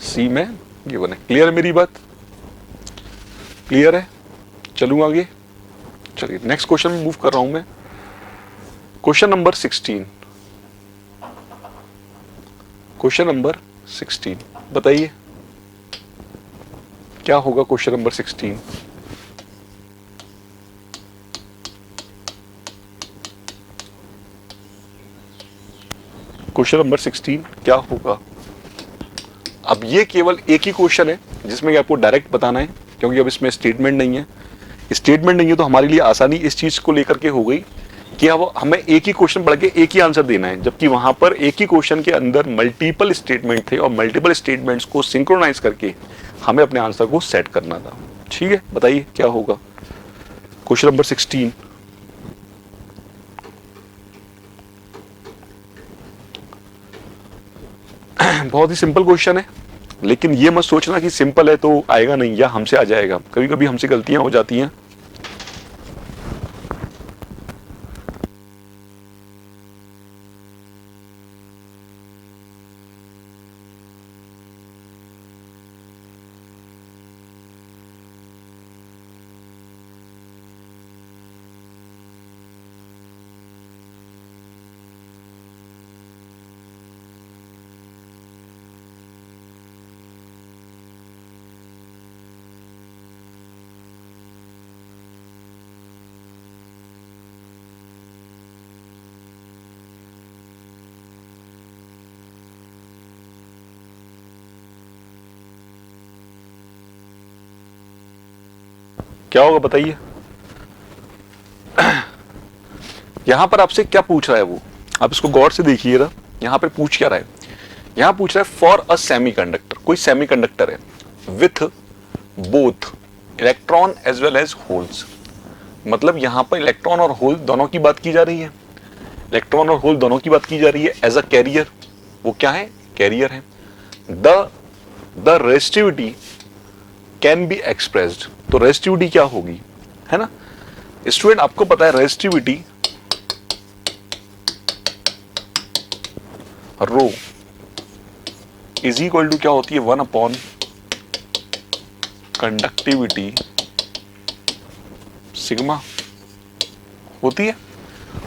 सी में गिवन है। क्लियर है मेरी बात? क्लियर है? चलूं आगे। चलिए नेक्स्ट क्वेश्चन में मूव कर रहा हूं मैं। Question number 16। क्वेश्चन नंबर 16 बताइए क्या होगा क्वेश्चन नंबर 16? क्वेश्चन नंबर 16 क्या होगा? अब ये केवल एक ही क्वेश्चन है जिसमें आपको डायरेक्ट बताना है, क्योंकि अब इसमें स्टेटमेंट नहीं है। स्टेटमेंट नहीं है तो हमारे लिए आसानी इस चीज को लेकर के हो गई कि अब हमें एक ही क्वेश्चन पढ़ के एक ही आंसर देना है, जबकि वहां पर एक ही क्वेश्चन के अंदर मल्टीपल स्टेटमेंट थे और मल्टीपल स्टेटमेंट्स को सिंक्रोनाइज करके हमें अपने आंसर को सेट करना था। ठीक है, बताइए क्या होगा क्वेश्चन नंबर 16? बहुत ही सिंपल क्वेश्चन है, लेकिन ये मत सोचना कि सिंपल है तो आएगा नहीं या हमसे आ जाएगा। कभी कभी हमसे गलतियां हो जाती हैं। क्या होगा बताइए? यहां पर आपसे क्या पूछ रहा है वो, आप इसको गौर से देखिएगा। यहां पर पूछ क्या रहा है? यहां पूछ रहा है फॉर अ सेमीकंडक्टर, कोई सेमीकंडक्टर है with both electron as well as holes. मतलब यहां पर इलेक्ट्रॉन और होल दोनों की बात की जा रही है। इलेक्ट्रॉन और होल दोनों की बात की जा रही है एज अ कैरियर। वो क्या है? कैरियर है। The resistivity can be expressed. तो रेजिस्टिविटी क्या होगी, है ना स्टूडेंट? आपको पता है resistivity rho is equal to क्या होती है? 1 अपॉन कंडक्टिविटी सिग्मा होती है।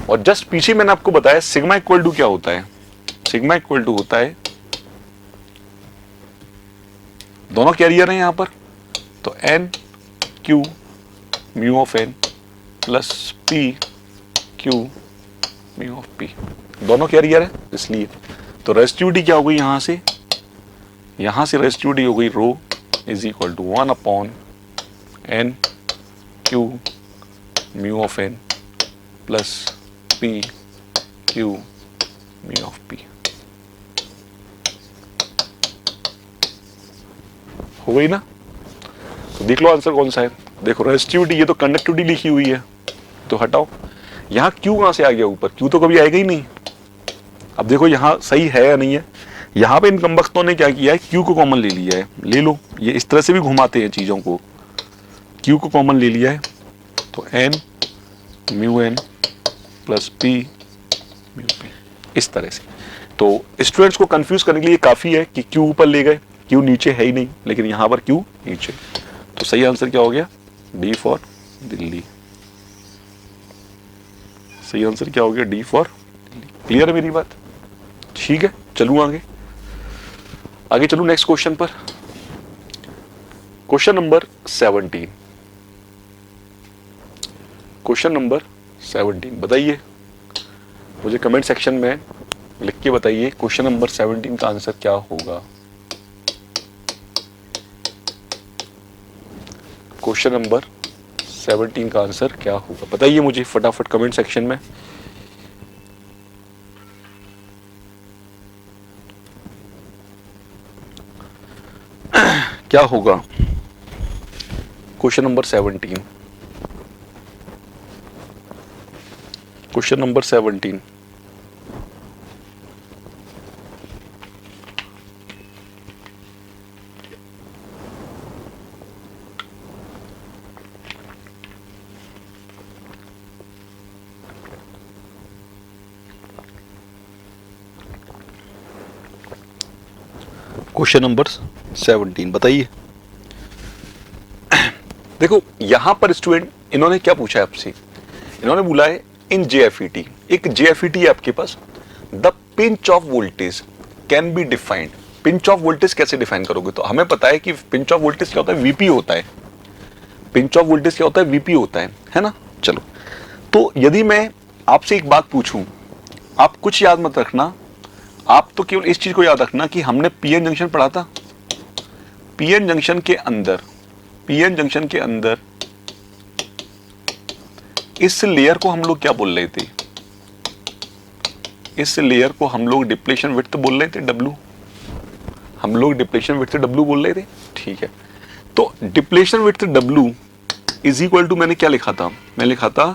और जस्ट पीछे मैंने आपको बताया सिग्मा इक्वल टू क्या होता है? सिग्मा इक्वल टू होता है, दोनों कैरियर हैं यहां पर, तो N Q mu of N plus P Q mu of P, दोनों कैरियर है इसलिए। तो रेजिस्टिविटी क्या हो गई? यहां से रेजिस्टिविटी हो गई rho is equal to 1 upon n Q mu of N plus P Q mu of p. हो गई ना? तो देख लो आंसर कौन सा है। देखो रेजिस्टिविटी, ये तो कंडक्टिविटी लिखी हुई है तो हटाओ। यहां क्यू कहां से आ गया ऊपर? क्यू तो कभी आएगा ही नहीं। अब देखो यहां सही है या नहीं है। यहां पे इन कमबख्तों ने क्या किया है? क्यू को कॉमन ले लिया है। ले लो, ये इस तरह से भी घुमाते हैं चीजों को। क्यू को कॉमन ले लिया है तो N mu N plus P mu P, इस तरह से। तो स्टूडेंट्स को कंफ्यूज करने के लिए काफी है कि क्यू ऊपर ले गए, क्यू नीचे है ही नहीं, लेकिन यहां पर क्यू नीचे, तो सही आंसर क्या हो गया? D for Delhi. सही आंसर क्या हो गया? D for Delhi. क्लियर है मेरी बात? ठीक है, चलूं आगे। आगे चलूं नेक्स्ट क्वेश्चन पर। Question number 17। क्वेश्चन नंबर 17 बताइए, मुझे कमेंट सेक्शन में लिख के बताइए क्वेश्चन नंबर 17 का आंसर क्या होगा। क्वेश्चन नंबर 17 का आंसर क्या होगा बताइए मुझे फटाफट कमेंट सेक्शन में। क्या होगा question number 17? Question number 17। Question number 17 बताइए। देखो यहां पर स्टूडेंट इन्होंने क्या पूछा है आपसे, इन्होंने बोला है इन जेएफईटी, एक जेएफईटी है आपके पास, the pinch off voltage can be defined. Pinch off voltage कैसे डिफाइन करोगे? तो हमें पता है कि पिंच ऑफ वोल्टेज क्या होता है? वीपी होता है। पिंच ऑफ वोल्टेज क्या होता है? वीपी होता है ना। चलो, तो यदि मैं आपसे एक बात पूछूं, आप कुछ याद मत रखना, आप तो केवल इस चीज को याद रखना कि हमने पीएन जंक्शन पढ़ा था। पीएन जंक्शन के अंदर, पीएन जंक्शन के अंदर इस लेयर को हम लोग क्या बोल रहे थे? इस लेयर को हम लोग डिप्लेशन विड्थ बोल रहे थे, डब्ल्यू। हम लोग डिप्लेशन विड्थ डब्ल्यू बोल रहे थे, ठीक है। तो depletion width W is equal to, मैंने क्या लिखा था? मैं लिखा था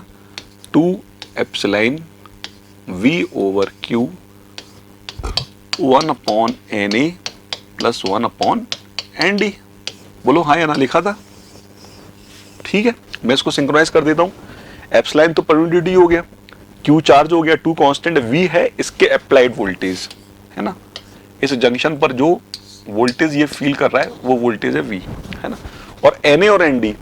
2 epsilon V over Q 1 upon N A plus 1 upon N D. बोलो हाँ या ना, लिखा था? ठीक है, मैं इसको सिंक्रोनाइज कर देता हूं। एप्सिलॉन तो परमिटिविटी हो गया, क्यू चार्ज हो गया, 2 कांस्टेंट, वी है इसके अप्लाइड वोल्टेज, है ना। इस जंक्शन पर जो वोल्टेज ये फील कर रहा है वो वोल्टेज है वी, है ना। और एन ए और एन डी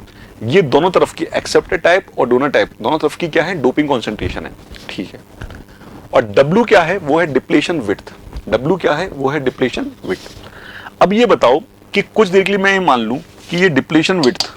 ये दोनों तरफ की, एक्सेप्टेड टाइप और डोनर टाइप, दोनों तरफ की क्या है? डोपिंग कॉन्सेंट्रेशन है, ठीक है। और डब्ल्यू क्या है? वो है डिप्लेशन विड्थ। डब्ल्यू क्या है? वो है डिप्लेशन विड्थ। अब ये बताओ कि कुछ देर के लिए मैं ये मान लूं कि ये डिप्लेशन विड्थ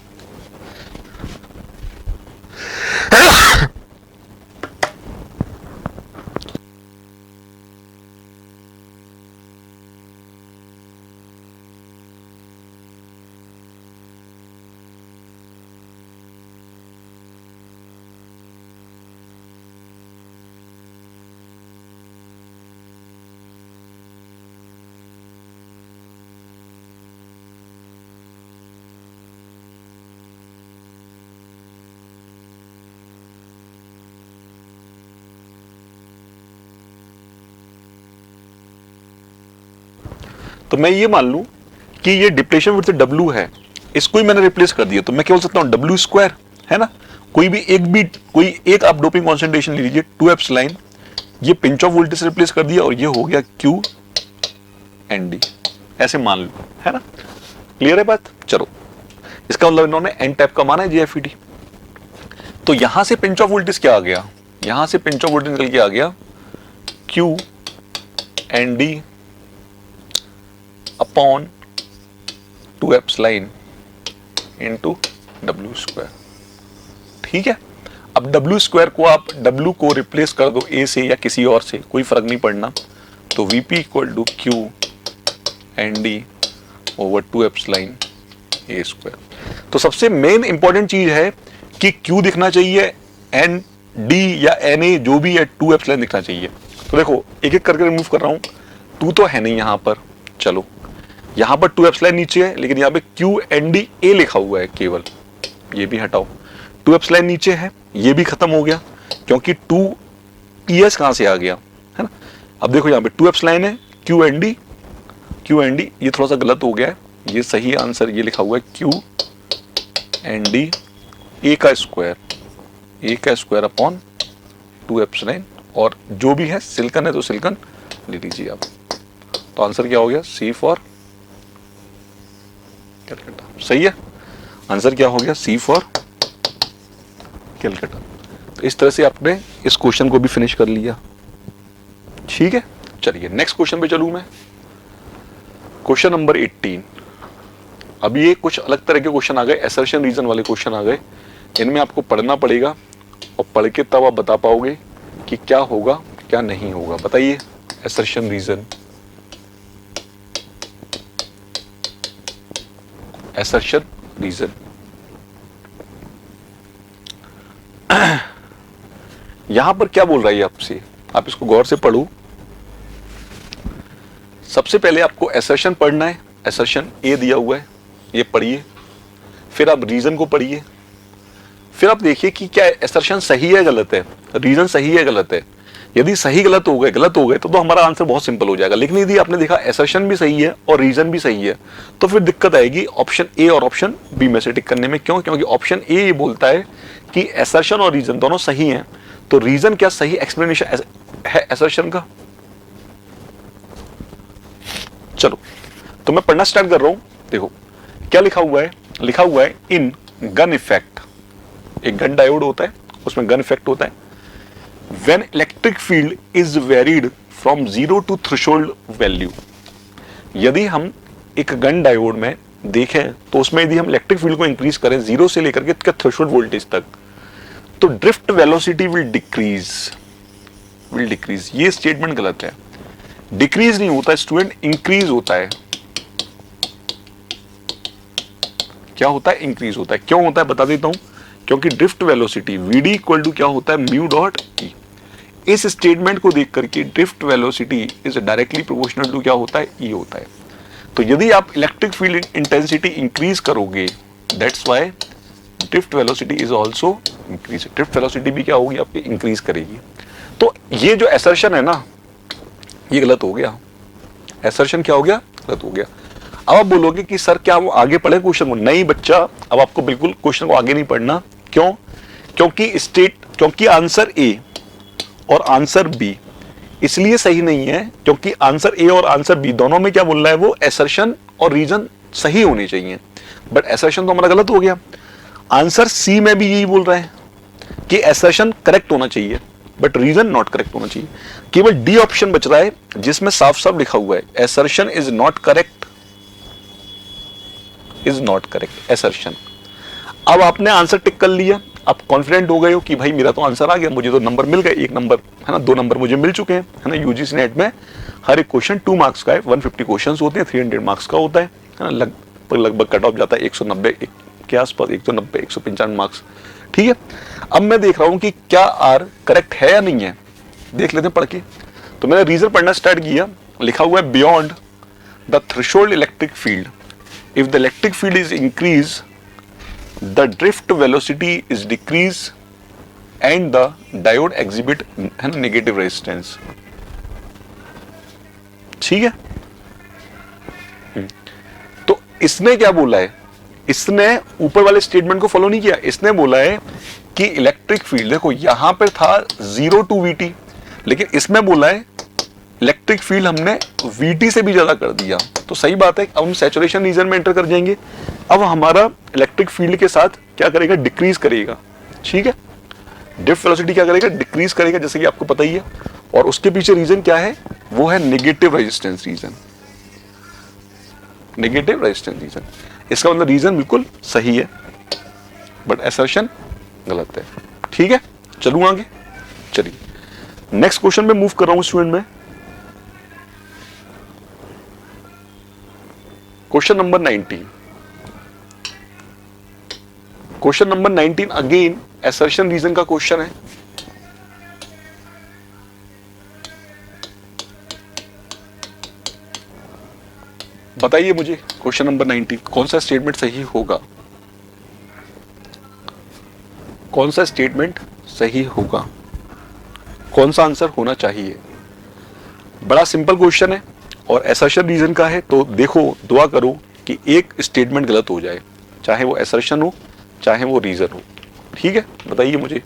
तो मैं ये मान लूं कि ये डिप्लेशन विड्थ डब्ल्यू है, इसको ही मैंने रिप्लेस कर दिया, तो मैं क्या बोल सकता हूं? डब्ल्यू स्क्वायर, है ना। कोई एक आप डोपिंग कॉन्सेंट्रेशन ले लीजिए, 2 एप्सिलॉन, ये पिंच ऑफ वोल्टेज से रिप्लेस कर दिया और ये हो गया क्यू एन डी, ऐसे मान लो, है ना। क्लियर है बात? चलो, इसका मतलब इन्होंने एन टाइप का माना है जेएफईटी। तो यहां से पिंच ऑफ वोल्टेज क्या आ गया? यहां से पिंच ऑफ वोल्टेज निकल के आ गया Q N D upon 2 epsilon into W square, ठीक है। अब डब्ल्यू स्क्वायर को आप डब्ल्यू को रिप्लेस कर दो ए से या किसी और से, कोई फर्क नहीं पड़ना, तो VP equal to Q N D over 2 epsilon A square. तो सबसे मेन इंपॉर्टेंट चीज है कि क्यू दिखना चाहिए, एन डी या एन ए जो भी है 2 एप्सिलॉन दिखना चाहिए। तो देखो एक एक करके रिमूव कर रहा हूं, 2 तो है नहीं यहां पर, चलो यहां पर 2 एप्सिलॉन नीचे है, लेकिन यहां पे क्यू एन डी ए लिखा हुआ है केवल, ये भी हटाओ। 2 एप्सिलॉन नीचे है, ये भी खत्म हो गया, क्योंकि 2 ईएस कहां से आ गया, है ना। अब देखो यहां पे 2 एप्सिलॉन है, क्यू एन डी, ये थोड़ा सा गलत हो गया है, ये सही आंसर ये लिखा हुआ है क्यू एन डी ए का स्क्वायर अपॉन 2 एप्सिलॉन, और जो भी है सिलिकॉन है तो सिलिकॉन ले लीजिए आप। तो आंसर क्या हो गया? सी फॉर कलकत्ता। सही है, आंसर क्या हो गया? सी फॉर कलकत्ता। तो इस तरह से आपने इस क्वेश्चन को भी फिनिश कर लिया। ठीक है, चलिए नेक्स्ट क्वेश्चन पे चलूं मैं। Question number 18। अब ये कुछ अलग तरह के क्वेश्चन आ गए, असर्शन रीजन वाले क्वेश्चन आ गए। इनमें आपको पढ़ना पड़ेगा और पढ़ के तब आप बता पाओगे कि क्या होगा क्या नहीं होगा। बताइए, असर्शन रीजन, असर्शन रीजन। यहां पर क्या बोल रहा है आपसे, आप इसको गौर से पढ़ो। सबसे पहले आपको असर्शन पढ़ना है। असर्शन ए दिया हुआ है, ये पढ़िए। फिर आप रीजन को पढ़िए। फिर आप देखिए कि क्या असर्शन सही है गलत है, रीजन सही है गलत है। यदि सही गलत हो गए तो हमारा आंसर बहुत सिंपल हो जाएगा। लेकिन यदि आपने देखा असर्शन भी सही है और रीजन भी सही है, तो फिर दिक्कत आएगी ऑप्शन ए और ऑप्शन बी में से टिक करने में। क्यों? क्योंकि ऑप्शन ए ये बोलता है कि असर्शन और रीजन दोनों सही हैं, तो रीजन क्या सही एक्सप्लेनेशन है असर्शन का? चलो, तो मैं पढ़ना स्टार्ट कर रहा हूं। देखो क्या लिखा हुआ है, लिखा हुआ है इन गन इफेक्ट। एक गन डायोड होता है, उसमें गन इफेक्ट होता है। When electric field is varied from 0 to threshold value, यदि हम एक गन डायोड में देखें तो उसमें यदि हम इलेक्ट्रिक फील्ड को इंक्रीज करें 0 से लेकर के थ्रेशोल्ड वोल्टेज तक, तो ड्रिफ्ट वेलोसिटी विल डिक्रीज। ये स्टेटमेंट गलत है। डिक्रीज नहीं होता स्टूडेंट, इंक्रीज होता है। क्या होता है? इंक्रीज होता है। क्यों होता है बता देता हूं। क्योंकि drift velocity VD equal to क्या होता है? Mu dot E. इस स्टेटमेंट को देख करके drift velocity is directly proportional to क्या होता है? ई होता है। तो यदि आप इलेक्ट्रिक फील्ड इंटेंसिटी इंक्रीज करोगे, that's why drift velocity is also increase. Drift velocity भी क्या होगी? आपकी इंक्रीज करेगी। तो ये जो असर्शन है ना, ये गलत हो गया। असर्शन क्या हो गया? गलत हो गया। अब आप बोलोगे कि सर क्या वो आगे पढ़े क्वेश्चन को? नहीं बच्चा, अब आपको बिल्कुल क्वेश्चन को आगे नहीं पढ़ना। क्यों? क्योंकि आंसर ए और आंसर बी इसलिए सही नहीं है क्योंकि आंसर ए और आंसर बी दोनों में क्या बोल रहा है? वो असर्शन और रीजन सही होने चाहिए, बट असर्शन तो हमारा गलत हो गया। आंसर सी में भी यही बोल रहा है कि असर्शन करेक्ट होना चाहिए, बट रीजन नॉट करेक्ट होना चाहिए। केवल डी ऑप्शन बच रहा है जिसमें साफ साफ लिखा हुआ है assertion is not correct, is not correct assertion. अब आपने आंसर टिक कर लिया, आप कॉन्फिडेंट हो गए हो कि भाई मेरा तो आंसर आ गया, मुझे तो नंबर मिल गए। एक नंबर है ना, 2 नंबर मुझे मिल चुके हैं, है ना। यूजीसी नेट में हर एक क्वेश्चन 2 मार्क्स का है, 150 क्वेश्चंस होते हैं, 300 मार्क्स का होता है ना। लगभग कट ऑफ जाता है 190 के आसपास, 190 195 मार्क्स। ठीक है, अब मैं देख रहा हूं कि क्या आर करेक्ट है या नहीं है, देख लेते हैं पढ़ के। तो मैंने रीजन पढ़ना स्टार्ट किया। लिखा हुआ है beyond the threshold electric field, if the electric field is increased, the drift velocity is decreased and the diode exhibit negative resistance। ठीक है, तो इसने क्या बोला है? इसने ऊपर वाले स्टेटमेंट को फॉलो नहीं किया। इसने बोला है कि इलेक्ट्रिक फील्ड, देखो यहां पर था 0 to VT, लेकिन इसमें बोला है इलेक्ट्रिक फील्ड हमने VT से भी ज्यादा कर दिया। तो सही बात है, अब हम सैचुरेशन रीजन में एंटर कर जाएंगे। अब हमारा इलेक्ट्रिक फील्ड के साथ क्या करेगा? डिक्रीज करेगा। ठीक है, ड्रिफ्ट वेलोसिटी क्या करेगा? डिक्रीज करेगा, जैसे कि आपको पता ही है। और उसके पीछे रीजन क्या है? वो है negative resistance region. Negative resistance region, इसका मतलब रीजन बिल्कुल सही है, बट असर्शन गलत है। ठीक है, चलूं आगे। चलिए नेक्स्ट क्वेश्चन में मूव कर रहा हूं स्टूडेंट में। Question number 19। Question number 19 again assertion reason का क्वेश्चन है। बताइए मुझे क्वेश्चन नंबर 19 कौन सा स्टेटमेंट सही होगा? कौन सा स्टेटमेंट सही होगा? कौन सा आंसर होना चाहिए? बड़ा सिंपल क्वेश्चन है और असर्शन रीजन का है। तो देखो, दुआ करो कि एक स्टेटमेंट गलत हो जाए, चाहे वो असर्शन हो चाहे वो रीजन हो। ठीक है, बताइए मुझे।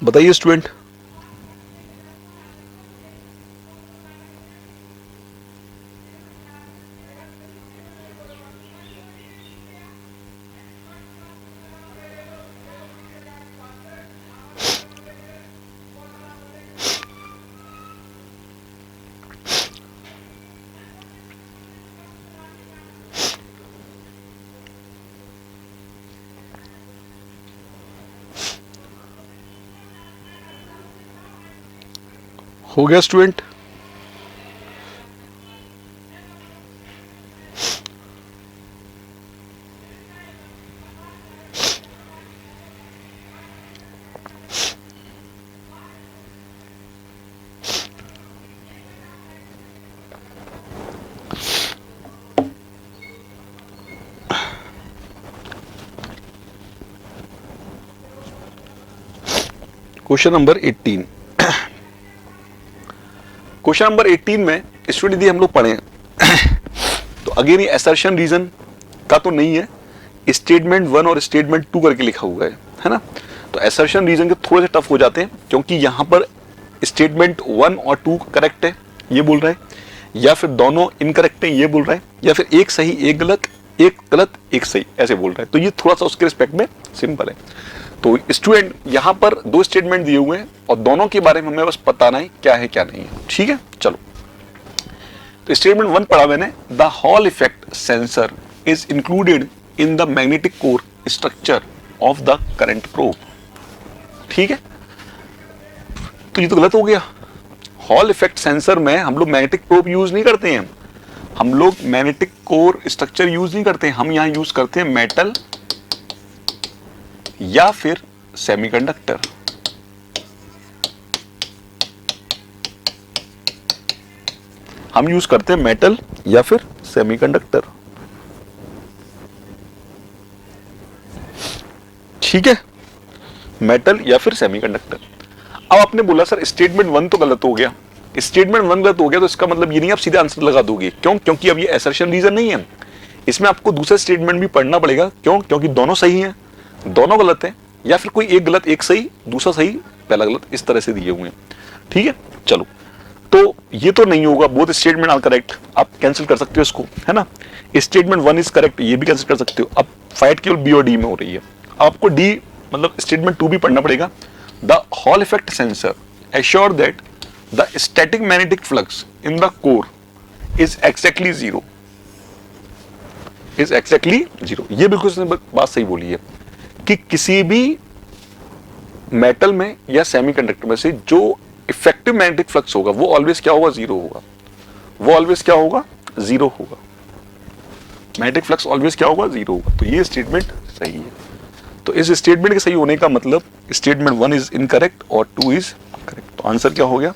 बताइए स्टूडेंट। हो गया student? Question number 18। Question number 18 में स्टूडेंट यदि हम लोग पढ़े तो अगेन ये असर्शन रीजन का तो नहीं है, स्टेटमेंट 1 और स्टेटमेंट 2 करके लिखा हुआ है ना। तो असर्शन रीजन के थोड़े से टफ हो जाते हैं, क्योंकि यहां पर स्टेटमेंट 1 और 2 करेक्ट है ये बोल रहा है, या फिर दोनों इनकरेक्ट है ये बोल रहा है, या फिर एक सही एक गलत, एक गलत एक सही ऐसे बोल रहा है। तो ये थोड़ा सा उसके रिस्पेक्ट में सिंपल है। तो स्टूडेंट यहां पर दो स्टेटमेंट दिए हुए हैं और दोनों के बारे में हमें बस बताना है क्या है क्या नहीं है, ठीक है। चलो, तो स्टेटमेंट 1 पढ़ा मैंने, the hall effect sensor is included in the magnetic core structure of the current probe, ठीक है। तो ये तो गलत हो गया। हॉल इफेक्ट सेंसर में हम लोग मैग्नेटिक प्रोब यूज नहीं करते हैं, हम लोग मैग्नेटिक कोर स्ट्रक्चर यूज नहीं करते हैं, हम यहां यूज करते हैं मेटल या फिर सेमीकंडक्टर। हम यूज करते हैं मेटल या फिर सेमीकंडक्टर, ठीक है, मेटल या फिर सेमीकंडक्टर। अब आपने बोला सर स्टेटमेंट 1 तो गलत हो गया, स्टेटमेंट 1 गलत हो गया तो इसका मतलब ये नहीं आप सीधे आंसर लगा दोगे, क्यों? क्योंकि अब ये असर्शन रीजन नहीं है, इसमें आपको दूसरा स्टेटमेंट भी पढ़ना पड़ेगा। क्यों? क्योंकि दोनों सही हैं, दोनों गलत हैं, या फिर कोई एक गलत एक सही दूसरा सही पहला गलत, इस तरह से दिए हुए हैं, ठीक है। चलो, तो ये तो नहीं होगा, बोथ स्टेटमेंट आर करेक्ट, आप कैंसिल कर सकते हो इसको, है ना। स्टेटमेंट 1 इज करेक्ट, ये भी कैंसिल कर सकते हो। अब फाइट केवल बी और डी में हो रही है, आपको डी मतलब स्टेटमेंट 2 भी पढ़ना पड़ेगा। The hall effect sensor assure that the static magnetic flux in the core is exactly zero, is exactly zero. ये बिल्कुल उसने बात सही बोली है कि किसी भी मेटल में या सेमीकंडक्टर में से जो इफेक्टिव मैग्नेटिक फ्लक्स होगा वो ऑलवेज क्या होगा? जीरो होगा। वो ऑलवेज क्या होगा? जीरो होगा। मैग्नेटिक फ्लक्स ऑलवेज क्या होगा? जीरो होगा। तो ये स्टेटमेंट सही है। तो इस स्टेटमेंट के सही होने का मतलब स्टेटमेंट 1 इज इनकरेक्ट और 2 इज करेक्ट। तो आंसर क्या हो गया?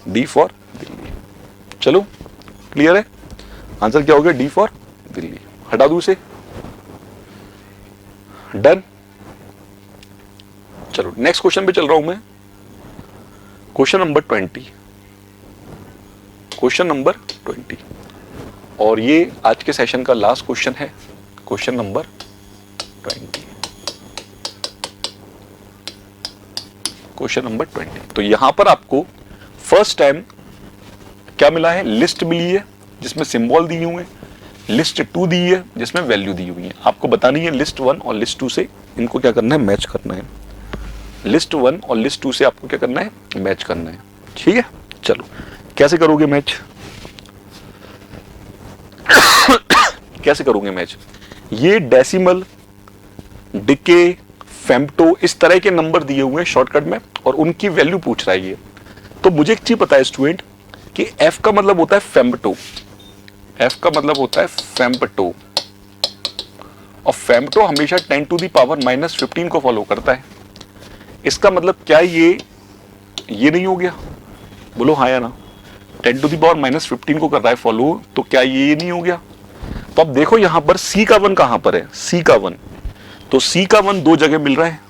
D for Delhi. चलो, क्लियर है? आंसर क्या हो गया? D for Delhi. हटा दूं इसे, डन। चलो नेक्स्ट क्वेश्चन पे चल रहा हूं मैं, क्वेश्चन नंबर 20, क्वेश्चन नंबर 20, और ये आज के सेशन का लास्ट क्वेश्चन है, क्वेश्चन नंबर 20, क्वेश्चन नंबर 20। तो यहां पर आपको फर्स्ट टाइम क्या मिला है? लिस्ट मिली है जिसमें सिंबल दिए हुए हैं, लिस्ट 2 दी है जिसमें वैल्यू दी हुई है। आपको बतानी है लिस्ट 1 और लिस्ट 2 से इनको क्या करना है? मैच करना है। लिस्ट 1 और लिस्ट 2 से आपको क्या करना है? मैच करना है, ठीक है। चलो, कैसे करोगे मैच? कैसे करोगे मैच? ये डेसिमल, डिके, फेम्टो इस तरह के नंबर दिए हुए हैं शॉर्टकट में और उनकी वैल्यू पूछ रहा है ये। तो मुझे एक चीज पता है स्टूडेंट कि एफ का मतलब होता है फेम्टो, एफ का मतलब होता है फेम्टो, और फेम्टो हमेशा 10 टू दी पावर -15 को फॉलो करता है। इसका मतलब क्या ये नहीं हो गया? बोलो हाँ या ना। 10 टू दी पावर -15 को कर रहा है फॉलो, तो क्या ये नहीं हो गया? तो अब देखो यहां पर सी का 1 कहां पर है? सी का 1, तो सी का 1 दो जगह मिल रहा है।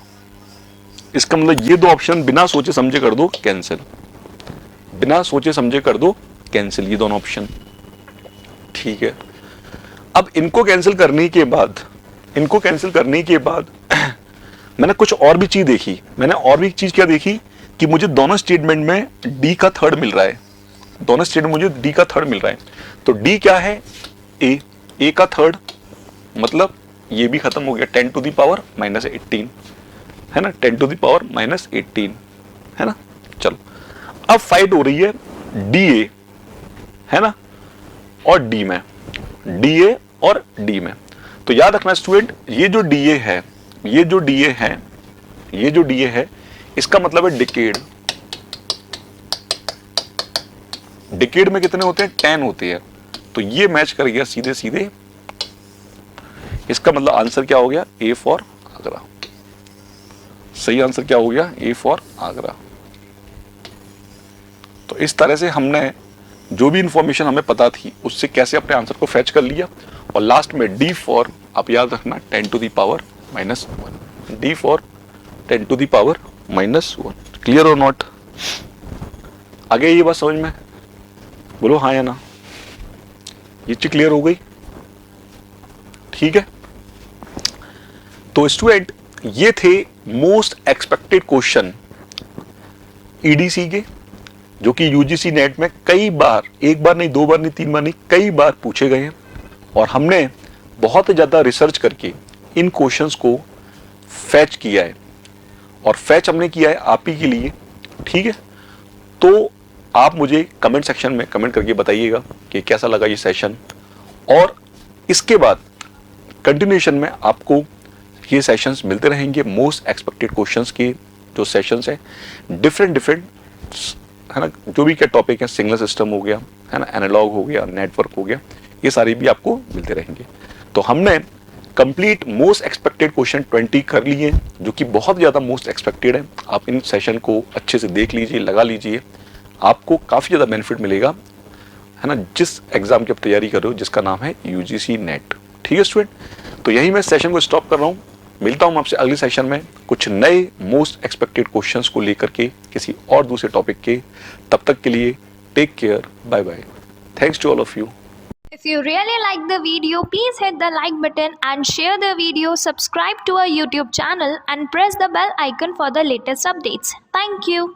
इसका मतलब ये दो ऑप्शन बिना सोचे समझे कर दो कैंसिल, बिना सोचे समझे कर दो कैंसिल, ये दोनों ऑप्शन, ठीक है। अब इनको कैंसिल करने के बाद मैंने कुछ और भी चीज देखी, मैंने और भी एक चीज क्या देखी कि मुझे दोनों स्टेटमेंट में डी का थर्ड मिल रहा है, दोनों स्टेटमेंट मुझे डी का थर्ड मिल रहा है। तो डी क्या है, ए का थर्ड, मतलब ये भी खत्म हो गया, 10 टू द पावर माइनस 18 है ना, 10 टू द पावर माइनस 18 है ना। चलो अब फाइट हो रही है डी ए है ना और डी में, डी ए और डी में। तो याद रखना स्टूडेंट, ये जो डी ए है, ये जो डी ए है, ये जो डी ए है, इसका मतलब है डिकेड। डिकेड में कितने होते हैं, 10 होते हैं। तो ये मैच कर गया सीधे सीधे, इसका मतलब आंसर क्या हो गया, ए फॉर आगरा। सही आंसर क्या हो गया, ए फॉर आगरा। तो इस तरह से हमने जो भी इंफॉर्मेशन हमें पता थी उससे कैसे अपने आंसर को फैच कर लिया। और लास्ट में डी फॉर, आप याद रखना, 10 to the power minus 1, D for 10 to the power minus 1। Clear और नॉट? आगे ये बात समझ में, बोलो हाँ या ना। ये चीज क्लियर हो गई? ठीक है। तो स्टूडेंट ये थे मोस्ट एक्सपेक्टेड क्वेश्चन ईडीसी के, जो कि यूजीसी नेट में कई बार, एक बार नहीं, दो बार नहीं, तीन बार नहीं, कई बार पूछे गए हैं। और हमने बहुत ज्यादा रिसर्च करके इन क्वेश्चंस को फैच किया है, और फैच हमने किया है आप ही के लिए। ठीक है, तो आप मुझे कमेंट सेक्शन में कमेंट करके बताइएगा कि कैसा लगा ये सेशन। और इसके बाद कंटिन्यूएशन में आपको ये सेशंस मिलते रहेंगे, मोस्ट एक्सपेक्टेड क्वेश्चंस के जो सेशंस हैं, डिफरेंट है ना, जो भी क्या टॉपिक है, सिग्नल सिस्टम हो गया है ना, एनालॉग हो गया, नेटवर्क हो गया, ये सारे भी आपको मिलते रहेंगे। तो हमने कंप्लीट मोस्ट एक्सपेक्टेड क्वेश्चन 20 कर लिए, जो कि बहुत ज़्यादा मोस्ट एक्सपेक्टेड है। आप इन सेशन को अच्छे से देख लीजिए, लगा लीजिए, आपको काफ़ी ज़्यादा बेनिफिट मिलेगा है ना, जिस एग्जाम की आप तैयारी कर रहे हो, जिसका नाम है यूजीसी नेट। ठीक है स्टूडेंट, तो यही मैं सेशन को स्टॉप कर रहा हूँ। मिलता हूँ आपसे अगले सेशन में कुछ नए मोस्ट एक्सपेक्टेड क्वेश्चंस को लेकर के, किसी और दूसरे टॉपिक के। तब तक के लिए take care, bye bye, thanks to all of you.
If you really like the video, please hit the like button and share the video, subscribe to our YouTube channel and press the bell icon for the latest updates. Thank you.